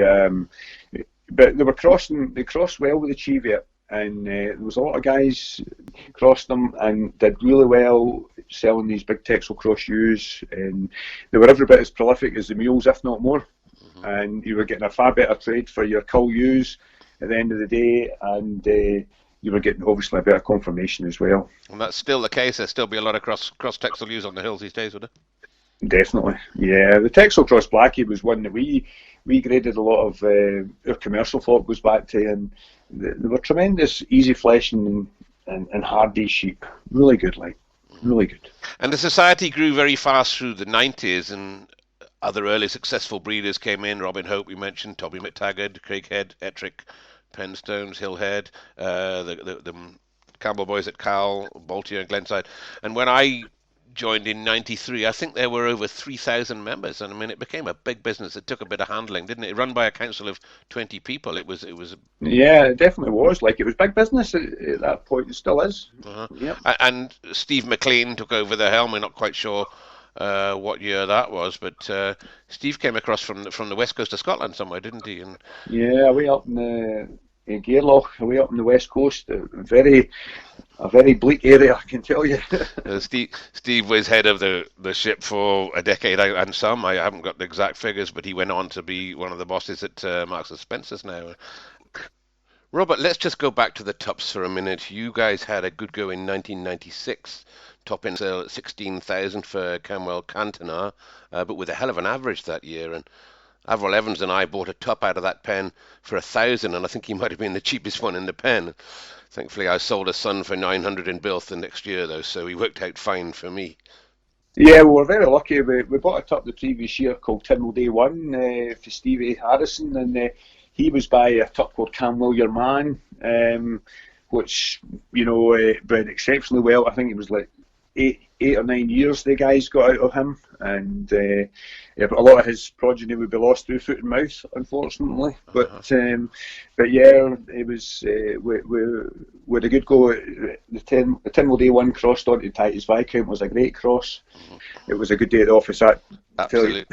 but they crossed well with the Cheviot, and there was a lot of guys crossed them and did really well selling these big Texel cross ewes, and they were every bit as prolific as the mules, if not more. And you were getting a far better trade for your cull ewes at the end of the day, and you were getting obviously a better confirmation as well. And that's still the case. There'll still be a lot of cross Texel ewes on the hills these days, would it? Definitely, yeah. The Texel Cross Blackie was one that we graded a lot of our commercial flock goes back to, and they were tremendous, easy fleshing and hardy sheep. Really good, really good. And the society grew very fast through the 90s, and other early successful breeders came in. Robin Hope, we mentioned, Toby McTaggart, Craighead, Ettrick, Penstones, Hillhead, the Cambwell boys at Cowell, Baltier and Glenside. And when I joined in 93, I think there were over 3,000 members, and I mean it became a big business. It took a bit of handling, didn't it? Run by a council of 20 people. It was Yeah, it definitely was. Like, it was big business at that point. It still is. Yep. And Steve McLean took over the helm. We're not quite sure what year that was, but Steve came across from the west coast of Scotland somewhere, didn't he? And yeah, way up in Gairloch, way up on the west coast. A very bleak area, I can tell you. Steve was head of the ship for a decade and some. I haven't got the exact figures, but he went on to be one of the bosses at Marks and Spencer's now. Robert, let's just go back to the tups for a minute. You guys had a good go in 1996. Top end sale at 16,000 for Cambwell Cantonar, but with a hell of an average that year. And Avril Evans and I bought a tup out of that pen for 1,000, and I think he might have been the cheapest one in the pen. Thankfully, I sold a son for 900 in Bilth the next year, though, so he worked out fine for me. Yeah, we were very lucky. We bought a tup the previous year called Timmel Day 1 for Stevie Harrison, and he was by a tup called Camwell Your Man, which, bred exceptionally well. I think it was like 8 or 9 years the guys got out of him, and but a lot of his progeny would be lost through foot and mouth, unfortunately. But yeah, it was we had a good go. The Timmel Day 1 crossed onto Titus Viscount was a great cross. It was a good day at the office. Absolutely.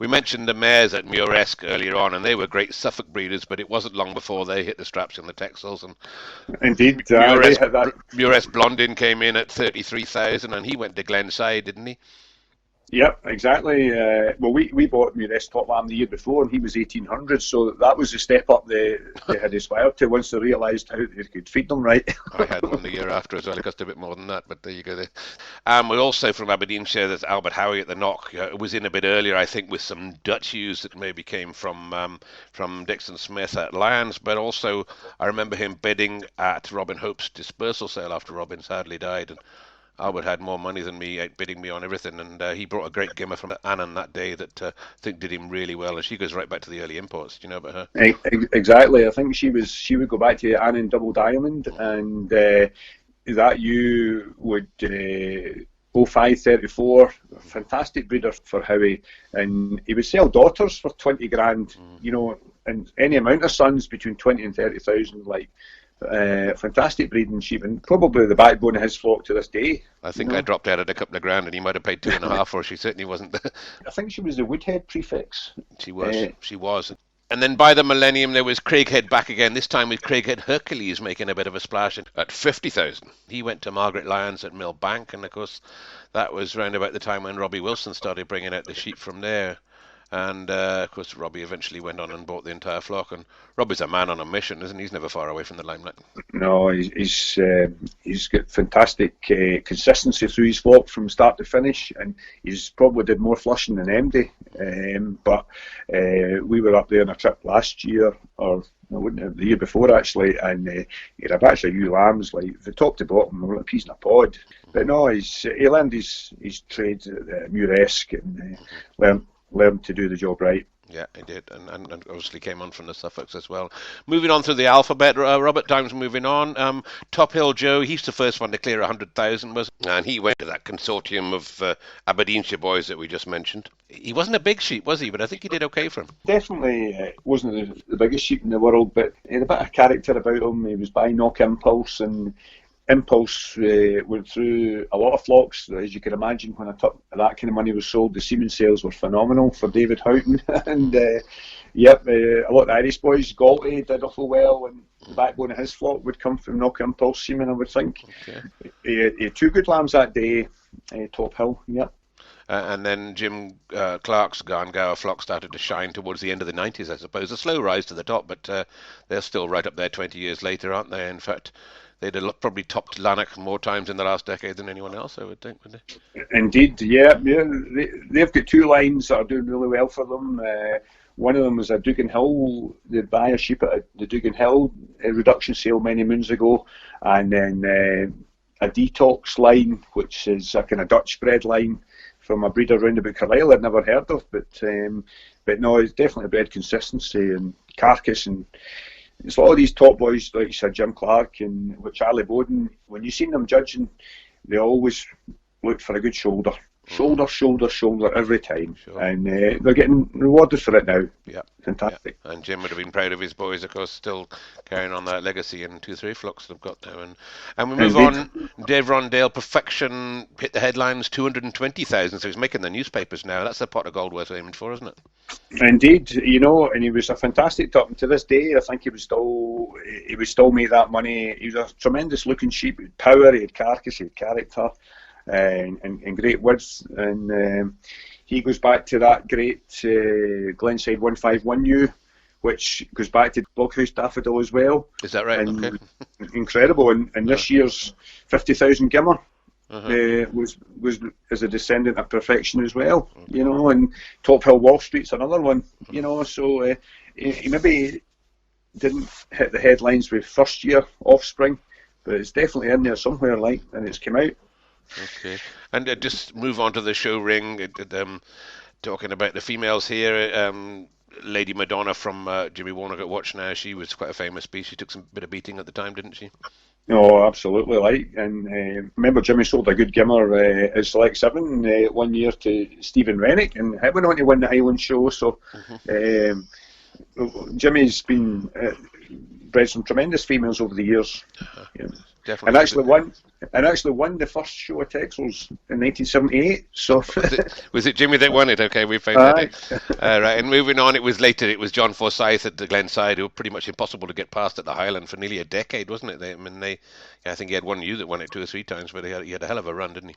We mentioned the mares at Muiresk earlier on, and they were great Suffolk breeders, but it wasn't long before they hit the straps in the Texels. And indeed, Muiresk Blondin came in at 33,000, and he went to Glenside, didn't he? Yep, exactly. Well, we bought Muiresk Top Lamb the year before, and he was 1,800, so that was the step up they had aspired to once they realised how they could feed them right. I had one the year after as well. It cost a bit more than that, but there you go. We're also from Aberdeenshire. There's Albert Howie at the Knock. It was in a bit earlier, I think, with some Dutch ewes that maybe came from Dixon Smith at Lyons, but also I remember him bidding at Robin Hope's dispersal sale after Robin sadly died, and Albert had more money than me, outbidding me on everything, and he brought a great gimmer from Annan that day that I think did him really well, and she goes right back to the early imports. Do you know about her? Exactly. I think she would go back to Annan Double Diamond, and that ewe would 0534, fantastic breeder for Howie, and he would sell daughters for 20 grand, and any amount of sons between 20 and 30,000, like. Fantastic breeding sheep, and probably the backbone of his flock to this day. I think I dropped out at a couple of grand, and he might have paid 2.5 for. She certainly wasn't. I think she was the Woodhead prefix. She was. And then by the millennium, there was Craighead back again. This time with Craighead Hercules making a bit of a splash at 50,000. He went to Margaret Lyons at Millbank, and of course, that was round about the time when Robbie Wilson started bringing out the sheep from there. And, of course, Robbie eventually went on and bought the entire flock. And Robbie's a man on a mission, isn't he? He's never far away from the limelight. No, he's got fantastic consistency through his flock from start to finish. And he's probably did more flushing than MD. But we were up there on a trip last year, or the year before, actually. And he had a batch of ewe lambs, like the top to bottom, like a piece in a pod. But no, he learned his trade at Muiresk and learned to do the job right. Yeah, he did, and obviously came on from the Suffolks as well. Moving on through the alphabet, Robert Time's moving on. Top Hill Joe, he's the first one to clear 100,000, and he went to that consortium of Aberdeenshire boys that we just mentioned. He wasn't a big sheep, was he? But I think he did okay for him. Definitely wasn't the biggest sheep in the world, but he had a bit of character about him. He was by Knock Impulse, and Impulse went through a lot of flocks. As you can imagine, when that kind of money was sold, the semen sales were phenomenal for David Houghton. And Yep, a lot of the Irish boys, Galty did awful well, and the backbone of his flock would come from Knock Impulse Seaman, I would think. Okay. He had two good lambs that day, Top Hill, yep. And then Jim Clark's Garngower flock started to shine towards the end of the 90s, I suppose. A slow rise to the top, but they're still right up there 20 years later, aren't they? In fact, they'd have probably topped Lanark more times in the last decade than anyone else, I would think, would they? Indeed, yeah. They've got two lines that are doing really well for them. One of them was a Dugan Hill. They buy a sheep at the Dugan Hill reduction sale many moons ago, and then a detox line, which is a kind of Dutch bred line from a breeder round about Carlisle I'd never heard of, but no, it's definitely bred consistency and carcass, and it's a lot of these top boys, like you said, Jim Clark and with Charlie Bowden, when you seen them judging, they always looked for a good shoulder every time, sure. And they're getting rewarded for it now. Yeah, fantastic. Yeah. And Jim would have been proud of his boys, of course, still carrying on that legacy, and 2-3 flocks they've got now. And we move on. Dave Rondale, Perfection, hit the headlines, 220,000, so he's making the newspapers now. That's the pot of gold worth aiming for, isn't it? Indeed, and he was a fantastic top, and to this day I think he would still make that money. He was a tremendous looking sheep. He had power, he had carcass, he had character, and great width, and he goes back to that great Glenside 151U, which goes back to Boghouse Daffodil as well. Is that right? And okay. Incredible, and this year's 50,000 Gimmer was as a descendant of Perfection as well, and Top Hill Wall Street's another one, so he maybe didn't hit the headlines with first year offspring, but it's definitely in there somewhere, and it's come out. Okay, and just move on to the show ring, talking about the females here. Lady Madonna from Jimmy Warnock at Watch Now, she was quite a famous piece. She took some bit of beating at the time, didn't she? Oh, absolutely. And remember, Jimmy sold a good Gimmer as Select 7 one year to Stephen Rennick, and he went on to win the Highland Show. So Jimmy's been bred some tremendous females over the years. Definitely. And actually won the first show of Texels in 1978. So was it Jimmy that won it? Okay, we found that. Right, and moving on, it was John Forsyth at the Glenside, who were pretty much impossible to get past at the Highland for nearly a decade, wasn't it? I think he had one ewe that won it 2 or 3 times, but he had a hell of a run, didn't he?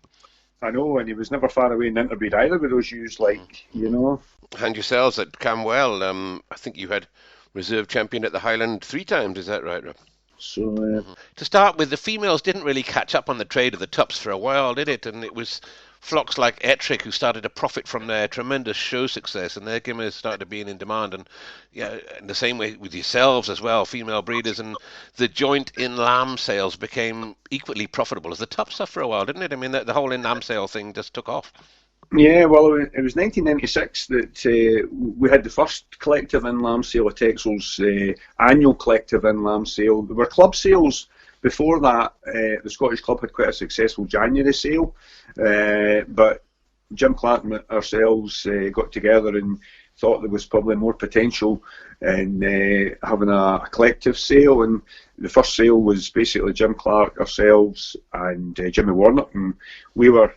I know, and he was never far away in interbreed either with those ewes, And yourselves at Cambwell, I think you had reserve champion at the Highland 3 times, is that right, Rob? So to start with, the females didn't really catch up on the trade of the tups for a while, did it? And it was flocks like Ettrick who started to profit from their tremendous show success, and their gimmers started being in demand. And in the same way with yourselves as well, female breeders, and the joint in lamb sales became equally profitable as the tups for a while, didn't it? I mean, the whole in lamb sale thing just took off. Yeah, well, it was 1996 that we had the first collective in lamb sale of Texel's annual collective in lamb sale. There were club sales before that. The Scottish Club had quite a successful January sale, but Jim Clark and ourselves got together and thought there was probably more potential in having a collective sale, and the first sale was basically Jim Clark, ourselves, and Jimmy Warnock, and we were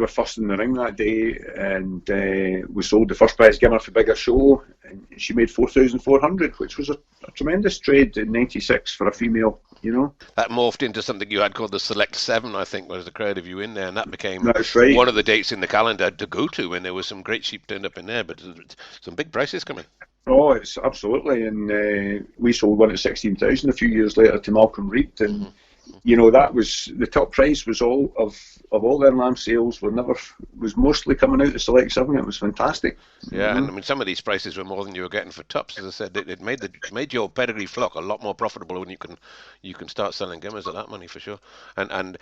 first in the ring that day, and we sold the first prize Gimmer for Bigger Show, and she made 4,400, which was a tremendous trade in '96 for a female, That morphed into something you had called the Select 7, I think, was the crowd of you in there, and that became right. One of the dates in the calendar to go to, when there was some great sheep turned up in there, but some big prices coming. Oh, it's absolutely, and we sold one at 16,000 a few years later to Malcolm Reed, and that was the top price. Was all of all their lamb sales was mostly coming out of Select 7. It was fantastic. Yeah, and I mean, some of these prices were more than you were getting for tups. As I said, it made your pedigree flock a lot more profitable when you can start selling Gimmers at that money for sure. And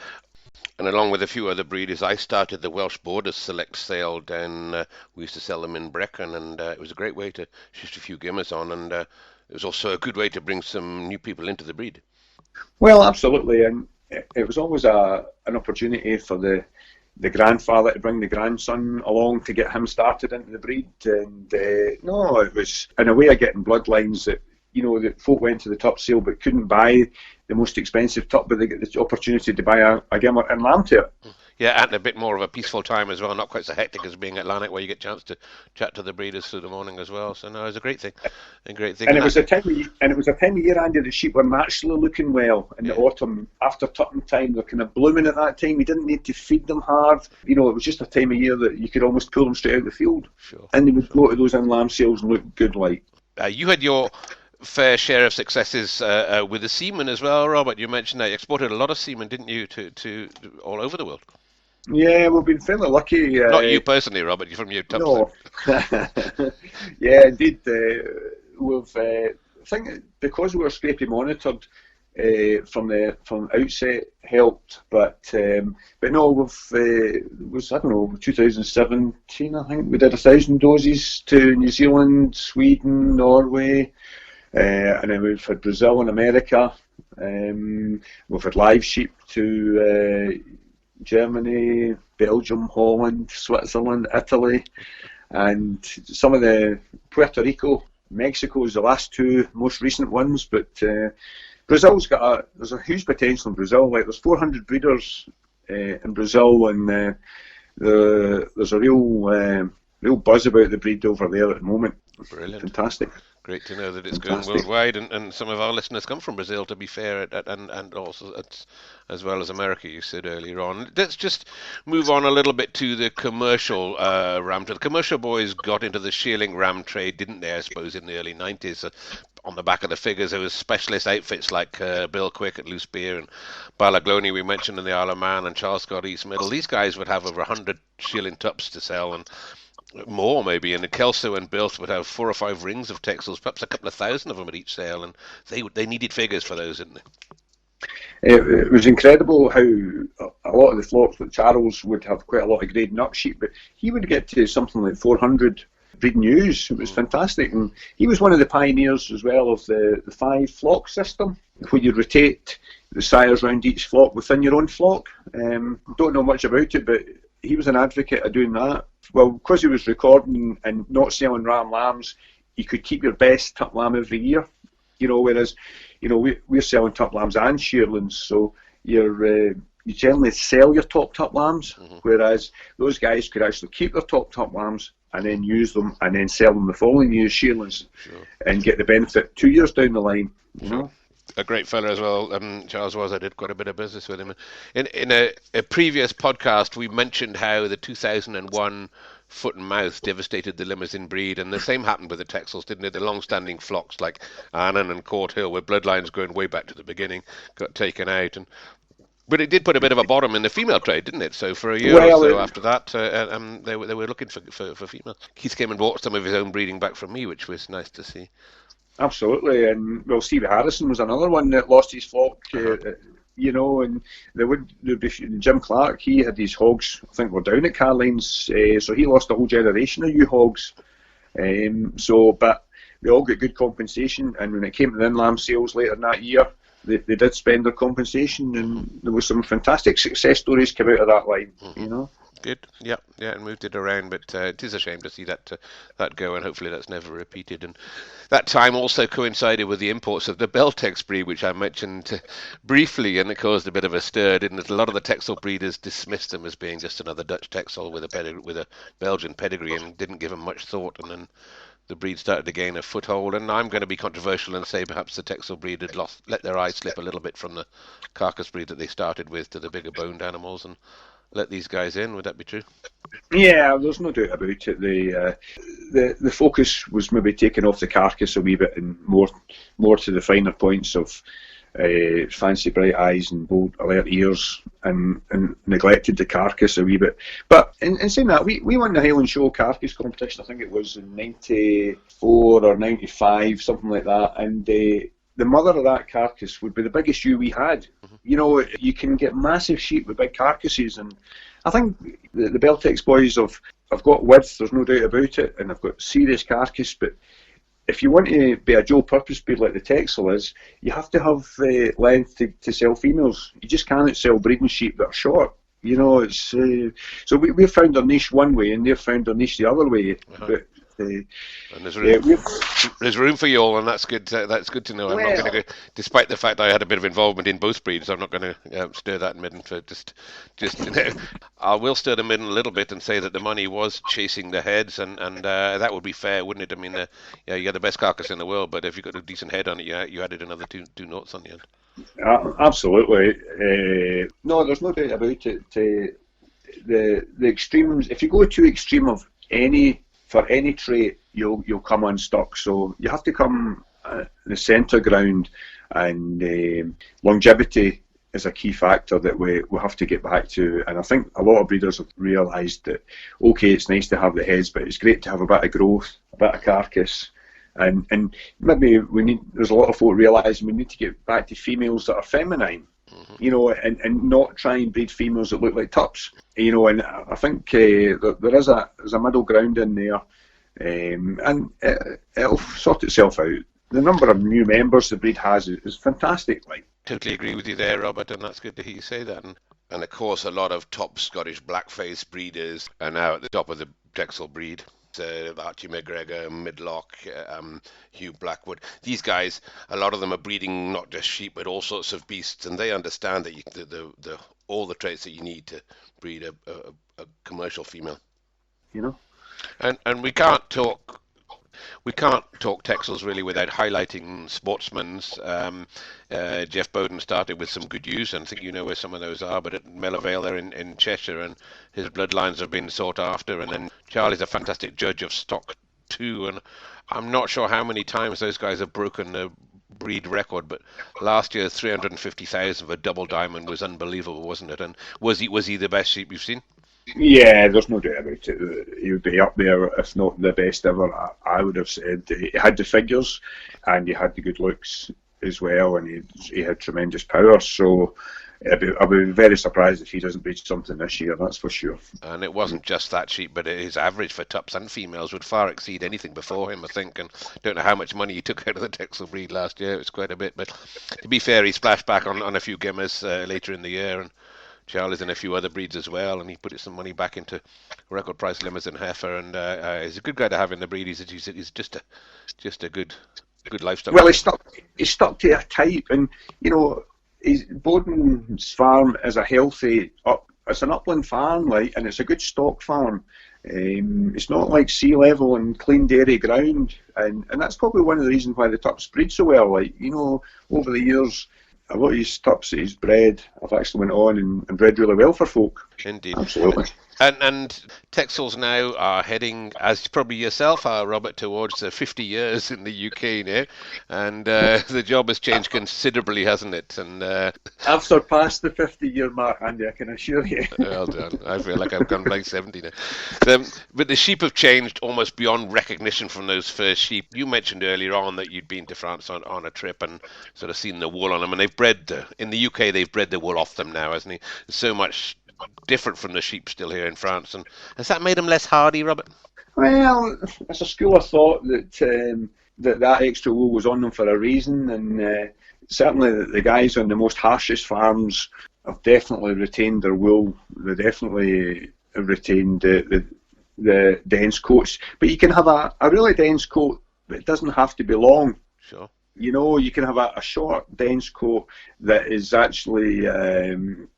along with a few other breeders, I started the Welsh Borders Select sale down. We used to sell them in Brecon, and it was a great way to shift a few Gimmers on, and it was also a good way to bring some new people into the breed. Well, absolutely, and it was always an opportunity for the grandfather to bring the grandson along to get him started into the breed, and it was in a way of getting bloodlines that that folk went to the tup sale but couldn't buy the most expensive tup, but they get the opportunity to buy a Gimmer and lamb to it. Yeah, and a bit more of a peaceful time as well, not quite so hectic as being Atlantic, where you get a chance to chat to the breeders through the morning as well. So no, it's a great thing, And it was a time of year, Andy, the sheep were naturally looking well in the autumn. After tupping time, they're kind of blooming at that time. You didn't need to feed them hard. You know, it was just a time of year that you could almost pull them straight out of the field. Sure. And they would go to those in-lamb sales and look good like. You had your fair share of successes with the semen as well, Robert. You mentioned that you exported a lot of semen, didn't you, to all over the world? Yeah, we've been fairly lucky. Not you personally, Robert. You're from your tups. No. Yeah, indeed. We've, I think because we were scrapie monitored from outset helped, but no, it was, I don't know, 2017. I think we did 1,000 doses to New Zealand, Sweden, Norway, and then we've had Brazil and America. We've had live sheep to Germany, Belgium, Holland, Switzerland, Italy, and some of the Puerto Rico, Mexico is the last two most recent ones, but Brazil's there's a huge potential in Brazil. Like there's 400 breeders in Brazil, and there's a real buzz about the breed over there at the moment. Brilliant. Fantastic. Great to know that it's going worldwide, and some of our listeners come from Brazil, to be fair, and also as well as America, you said earlier on. Let's just move on a little bit to the commercial ram trade. The commercial boys got into the shearling ram trade, didn't they, I suppose, in the early 90s. On the back of the figures, there was specialist outfits like Bill Quick at Loose Beer and Balagloni, we mentioned, in the Isle of Man, and Charles Scott East Middle. These guys would have over 100 shearling tups to sell, and more maybe, and Kelso and Bilt would have 4 or 5 rings of Texels, perhaps a couple of thousand of them at each sale, and they needed figures for those, didn't they? It was incredible how a lot of the flocks, like Charles, would have quite a lot of grading up sheep, but he would get to something like 400 breeding ewes. It was fantastic, and he was one of the pioneers as well of the 5 flock system, where you rotate the sires around each flock within your own flock. Don't know much about it, but he was an advocate of doing that. Well, because he was recording and not selling ram lambs, you could keep your best tup lamb every year. You know, whereas, you know, we're selling tup lambs and shearlings, so you generally sell your top tup lambs, whereas those guys could actually keep their top tup lambs and then use them and then sell them the following year as shearlings, and get the benefit 2 years down the line. You know. A great fella as well, Charles was. I did quite a bit of business with him. In a previous podcast, we mentioned how the 2001 foot and mouth devastated the Limousin breed, and the same happened with the Texels, didn't it? The long-standing flocks like Annan and Court Hill, with bloodlines going way back to the beginning, got taken out. But it did put a bit of a bottom in the female trade, didn't it? So for a year or so after that, they were looking for females. Keith came and bought some of his own breeding back from me, which was nice to see. Absolutely, and well, Stevie Harrison was another one that lost his flock, you know, and there'd be Jim Clark. He had his hogs, I think, were down at Carline's, so he lost a whole generation of ewe hogs. But they all got good compensation, and when it came to the in-lamb sales later in that year, they did spend their compensation, and there was some fantastic success stories come out of that line, you know. Good, yeah, and moved it around, but it is a shame to see that go, and hopefully that's never repeated. And that time also coincided with the imports of the Beltex breed, which I mentioned briefly, and it caused a bit of a stir, didn't it? A lot of the Texel breeders dismissed them as being just another Dutch Texel with a Belgian pedigree, and didn't give them much thought, and then the breed started to gain a foothold. And I'm going to be controversial and say perhaps the Texel breed had let their eyes slip a little bit from the carcass breed that they started with to the bigger boned animals, and let these guys in. Would that be true? Yeah, there's no doubt about it. The focus was maybe taken off the carcass a wee bit and more to the finer points of fancy bright eyes and bold alert ears, and neglected the carcass a wee bit. But in saying that, we won the Highland Show carcass competition, I think it was in 94 or 95, something like that, and the mother of that carcass would be the biggest ewe we had. You know, you can get massive sheep with big carcasses, and I think the Beltex boys have got width, there's no doubt about it, and they've got serious carcass, but if you want to be a dual purpose breed like the Texel is, you have to have length to sell females. You just cannot sell breeding sheep that are short. You know, it's so we've found our niche one way, and they've found their niche the other way. But And there's room for you all, and that's good. That's good to know. I'm not going to go, despite the fact that I had a bit of involvement in both breeds. I'm not going to stir that midden for just. I will stir the midden a little bit and say that the money was chasing the heads, and that would be fair, wouldn't it? I mean, you had the best carcass in the world, but if you got a decent head on it, you added another two knots on the end. Absolutely. No, there's no doubt about it. The extremes. If you go too extreme of for any trait, you'll come unstuck. So you have to come the centre ground, and longevity is a key factor that we have to get back to. And I think a lot of breeders have realised that okay, it's nice to have the heads, but it's great to have a bit of growth, a bit of carcass. And maybe there's a lot of folk realising we need to get back to females that are feminine, and not try and breed females that look like tups, and I think there's a middle ground in there, and it'll sort itself out. The number of new members the breed has is fantastic. Totally agree with you there, Robert, and that's good to hear you say that. And of course, a lot of top Scottish blackface breeders are now at the top of the Texel breed. Archie McGregor, Midlock, Hugh Blackwood. These guys, a lot of them are breeding not just sheep but all sorts of beasts, and they understand that all the traits that you need to breed a commercial female. And we can't talk Texels really without highlighting sportsmen's. Jeff Bowden started with some good use, and I think you know where some of those are, but at Melvale there in Cheshire, and his bloodlines have been sought after. And then Charlie's a fantastic judge of stock too, and I'm not sure how many times those guys have broken the breed record, but last year 350,000 for a double diamond was unbelievable, wasn't it? And was he the best sheep you've seen? Yeah, there's no doubt about it. He would be up there, if not the best ever. I would have said he had the figures, and he had the good looks as well, and he had tremendous power. So I'd be very surprised if he doesn't breed something this year, that's for sure. And it wasn't just that sheep, but his average for tups and females would far exceed anything before him, I think. And I don't know how much money he took out of the Texel breed last year. It was quite a bit. But to be fair, he splashed back on a few gimmers later in the year, and Charlie's in a few other breeds as well, and he put some money back into record price Limousin heifer, and he's a good guy to have in the breed. He's just a good livestock. Well, he's stuck to a type, and Bowden's farm is a healthy it's an upland farm, and it's a good stock farm. It's not like sea level and clean dairy ground, and that's probably one of the reasons why the tups breed so well. Over the years, a lot of these tups that he's bred have actually went on and bred really well for folk. Indeed. Absolutely. And Texels now are heading, as probably yourself are, Robert, towards 50 years in the UK now, and the job has changed considerably, hasn't it? And I've surpassed the 50-year mark, Andy, I can assure you. Well done. I feel like I've gone like 70 now. But the sheep have changed almost beyond recognition from those first sheep. You mentioned earlier on that you'd been to France on a trip and sort of seen the wool on them, and they've bred, in the UK, they've bred the wool off them now, hasn't he? So much different from the sheep still here in France, and has that made them less hardy, Robert? Well, it's a school of thought that extra wool was on them for a reason, and certainly the guys on the most harshest farms have definitely retained their wool. They definitely have retained the dense coats, but you can have a really dense coat, but it doesn't have to be long. Sure. You can have a short, dense coat that is actually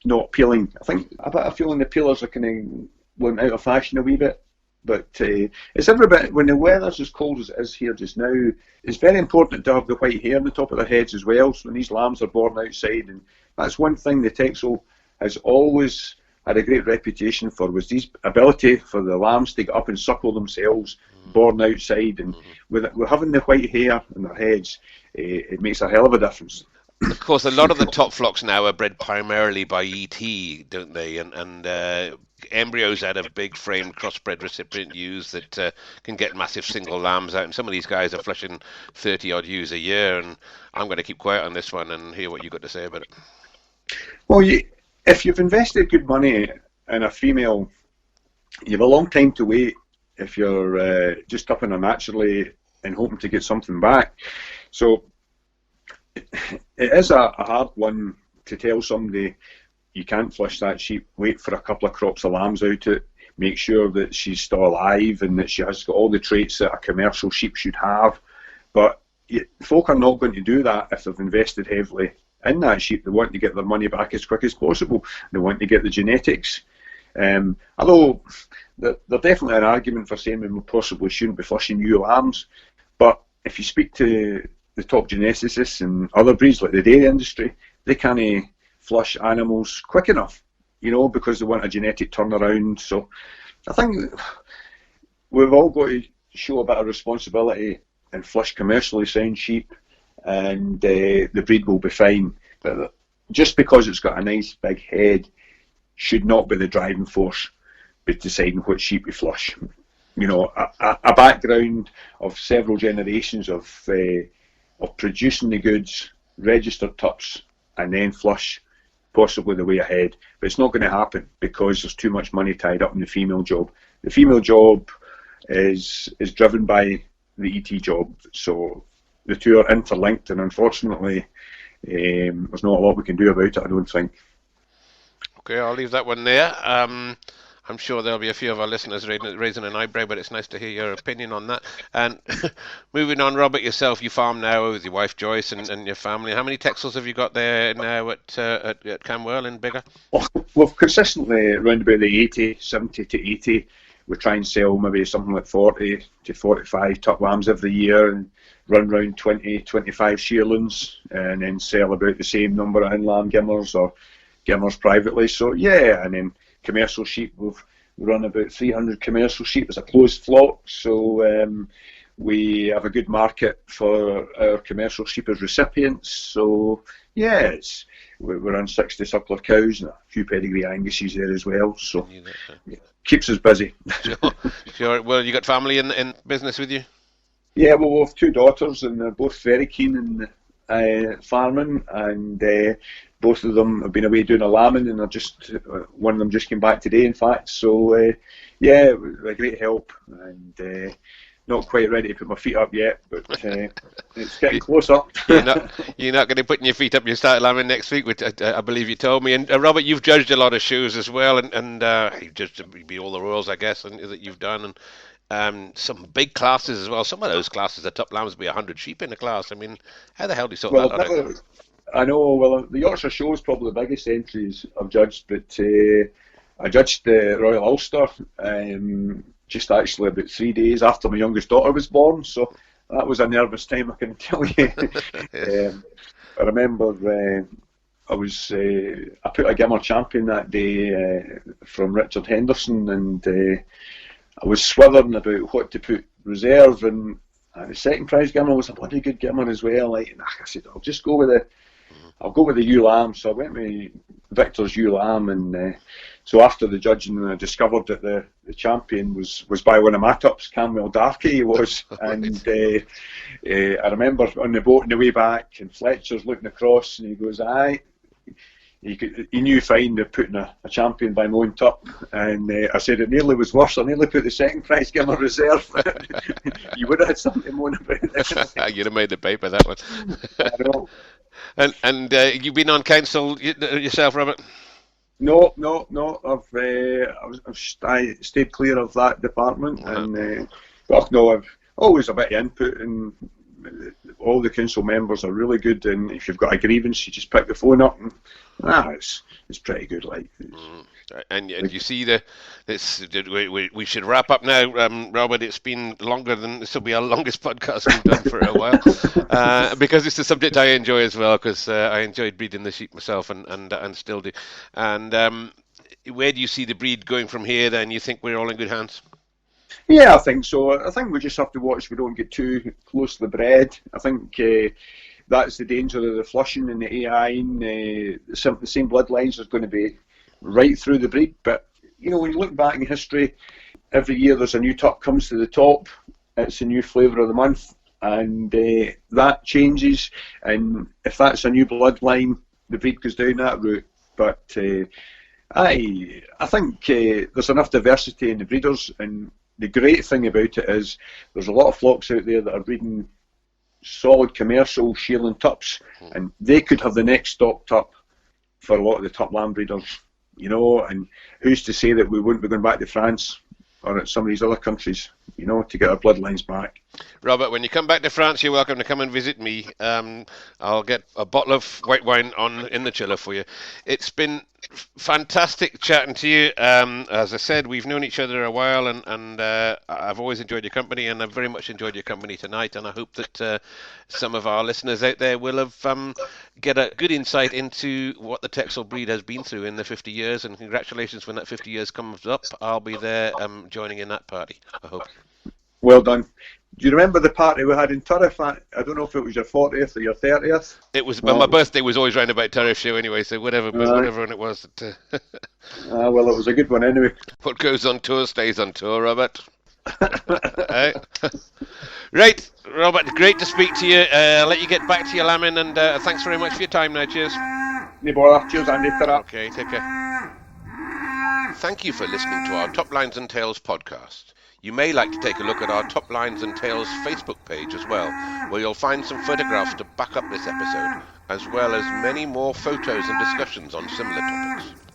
not peeling. I think a bit of feeling the peelers are kind of went out of fashion a wee bit. But it's every bit, when the weather's as cold as it is here just now, it's very important to have the white hair on the top of their heads as well. So when these lambs are born outside, and that's one thing the Texel has always had a great reputation for, was this ability for the lambs to get up and suckle themselves, born outside, and with having the white hair on their heads, it makes a hell of a difference. Of course, a lot of the top flocks now are bred primarily by ET, don't they? And embryos out of big framed crossbred recipient ewes that can get massive single lambs out. And some of these guys are flushing 30 odd ewes a year. And I'm going to keep quiet on this one and hear what you've got to say about it. Well, if you've invested good money in a female, you have a long time to wait if you're just upping her naturally and hoping to get something back. So it is a hard one to tell somebody you can't flush that sheep, wait for a couple of crops of lambs out it. make sure that she's still alive and that she has got all the traits that a commercial sheep should have. But folk are not going to do that if they've invested heavily in that sheep. They want to get their money back as quick as possible. They want to get the genetics. Although there's definitely an argument for saying we possibly shouldn't be flushing ewe lambs, but if you speak to the top geneticists and other breeds like the dairy industry, they can't flush animals quick enough, because they want a genetic turnaround. So I think we've all got to show a bit of responsibility and flush commercially sound sheep, and the breed will be fine. But just because it's got a nice big head should not be the driving force be deciding what sheep we flush. A background of several generations of producing the goods, registered tups, and then flush, possibly the way ahead. But it's not going to happen because there's too much money tied up in the female job. The female job is driven by the ET job, so the two are interlinked, and unfortunately there's not a lot we can do about it, I don't think. Okay, I'll leave that one there. I'm sure there'll be a few of our listeners raising an eyebrow, but it's nice to hear your opinion on that. And moving on, Robert, yourself, you farm now with your wife Joyce and your family. How many Texels have you got there now at Cambwell and Biggar? We've consistently around about the 70 to 80. We try and sell maybe something like 40 to 45 tup lambs every year and run around 20, 25 shearlings, and then sell about the same number of in-lamb gimmers or gimmers privately. So yeah, and then commercial sheep, we run about 300 commercial sheep as a closed flock, so we have a good market for our commercial sheep as recipients. So yes, we run 60 suckler cows and a few pedigree Anguses there as well, so yeah, keeps us busy. Sure. Well, you got family in business with you? Yeah, well, we have two daughters and they're both very keen in farming, and both of them have been away doing a lambing, and one of them just came back today, in fact. So yeah, it was a great help, and not quite ready to put my feet up yet, but it's getting closer. You're not going to put your feet up. You start lambing next week, which I believe you told me. And Robert, you've judged a lot of shows as well, and you've judged all the royals, I guess, that you've done, and some big classes as well. Some of those classes, the top lambs, be 100 sheep in a class. I mean, how the hell do you sort that out? I know, well, the Yorkshire show is probably the biggest entries I've judged, but I judged the Royal Ulster just actually about 3 days after my youngest daughter was born, so that was a nervous time, I can tell you. I remember I put a Gimmer champion that day from Richard Henderson, and I was swithering about what to put reserve, and the second prize Gimmer was a bloody good Gimmer as well. I said, I'll just go with the ewe lamb. So I went with Victor's ewe lamb, and so after the judging, I discovered that the champion was by one of my tups, Cambwell Darkie he was, and I remember on the boat on the way back, and Fletcher's looking across, and he goes, aye. He knew fine of putting a champion by my own tup, and I said it nearly was worse. I nearly put the second prize Gimmer reserve. You would have had something to moan about it. You'd have made the paper, that one. I know. And you've been on council yourself, Robert? No. I stayed clear of that department, and I've always a bit of input, and all the council members are really good. And if you've got a grievance, you just pick the phone up, and it's pretty good. Like. And you see we should wrap up now, Robert. It's been longer than this will be our longest podcast we've done for a while, because it's a subject I enjoy as well, because I enjoyed breeding the sheep myself, and still do. And where do you see the breed going from here? Then you think we're all in good hands? Yeah, I think so. I think we just have to watch we don't get too close to the bred. I think that's the danger of the flushing and the AI. The same bloodlines is going to be right through the breed. But when you look back in history, every year there's a new tup comes to the top. It's a new flavour of the month, and that changes. And if that's a new bloodline, the breed goes down that route. But I think there's enough diversity in the breeders, and the great thing about it is there's a lot of flocks out there that are breeding solid commercial shearling tups, and they could have the next stock tup for a lot of the tup lamb breeders you know, and who's to say that we wouldn't be going back to France or some of these other countries, you know, to get our bloodlines back. Robert, when you come back to France, you're welcome to come and visit me. I'll get a bottle of white wine in the chiller for you. It's been fantastic chatting to you. As I said, we've known each other a while, and I've always enjoyed your company, and I've very much enjoyed your company tonight. And I hope that some of our listeners out there will have get a good insight into what the Texel breed has been through in the 50 years. And congratulations when that 50 years comes up. I'll be there joining in that party, I hope. Well done. Do you remember the party we had in Turriff? I don't know if it was your 40th or your 30th. It was. Well, my birthday was always round about Turriff show anyway, so whatever it was. Well, it was a good one anyway. What goes on tour stays on tour, Robert. Right, Robert, great to speak to you. I'll let you get back to your lambing, and thanks very much for your time now. Cheers. No bother. Cheers, Andy. Ta-ra. Okay, take care. Thank you for listening to our Toplines and Tales podcast. You may like to take a look at our Toplines and Tales Facebook page as well, where you'll find some photographs to back up this episode, as well as many more photos and discussions on similar topics.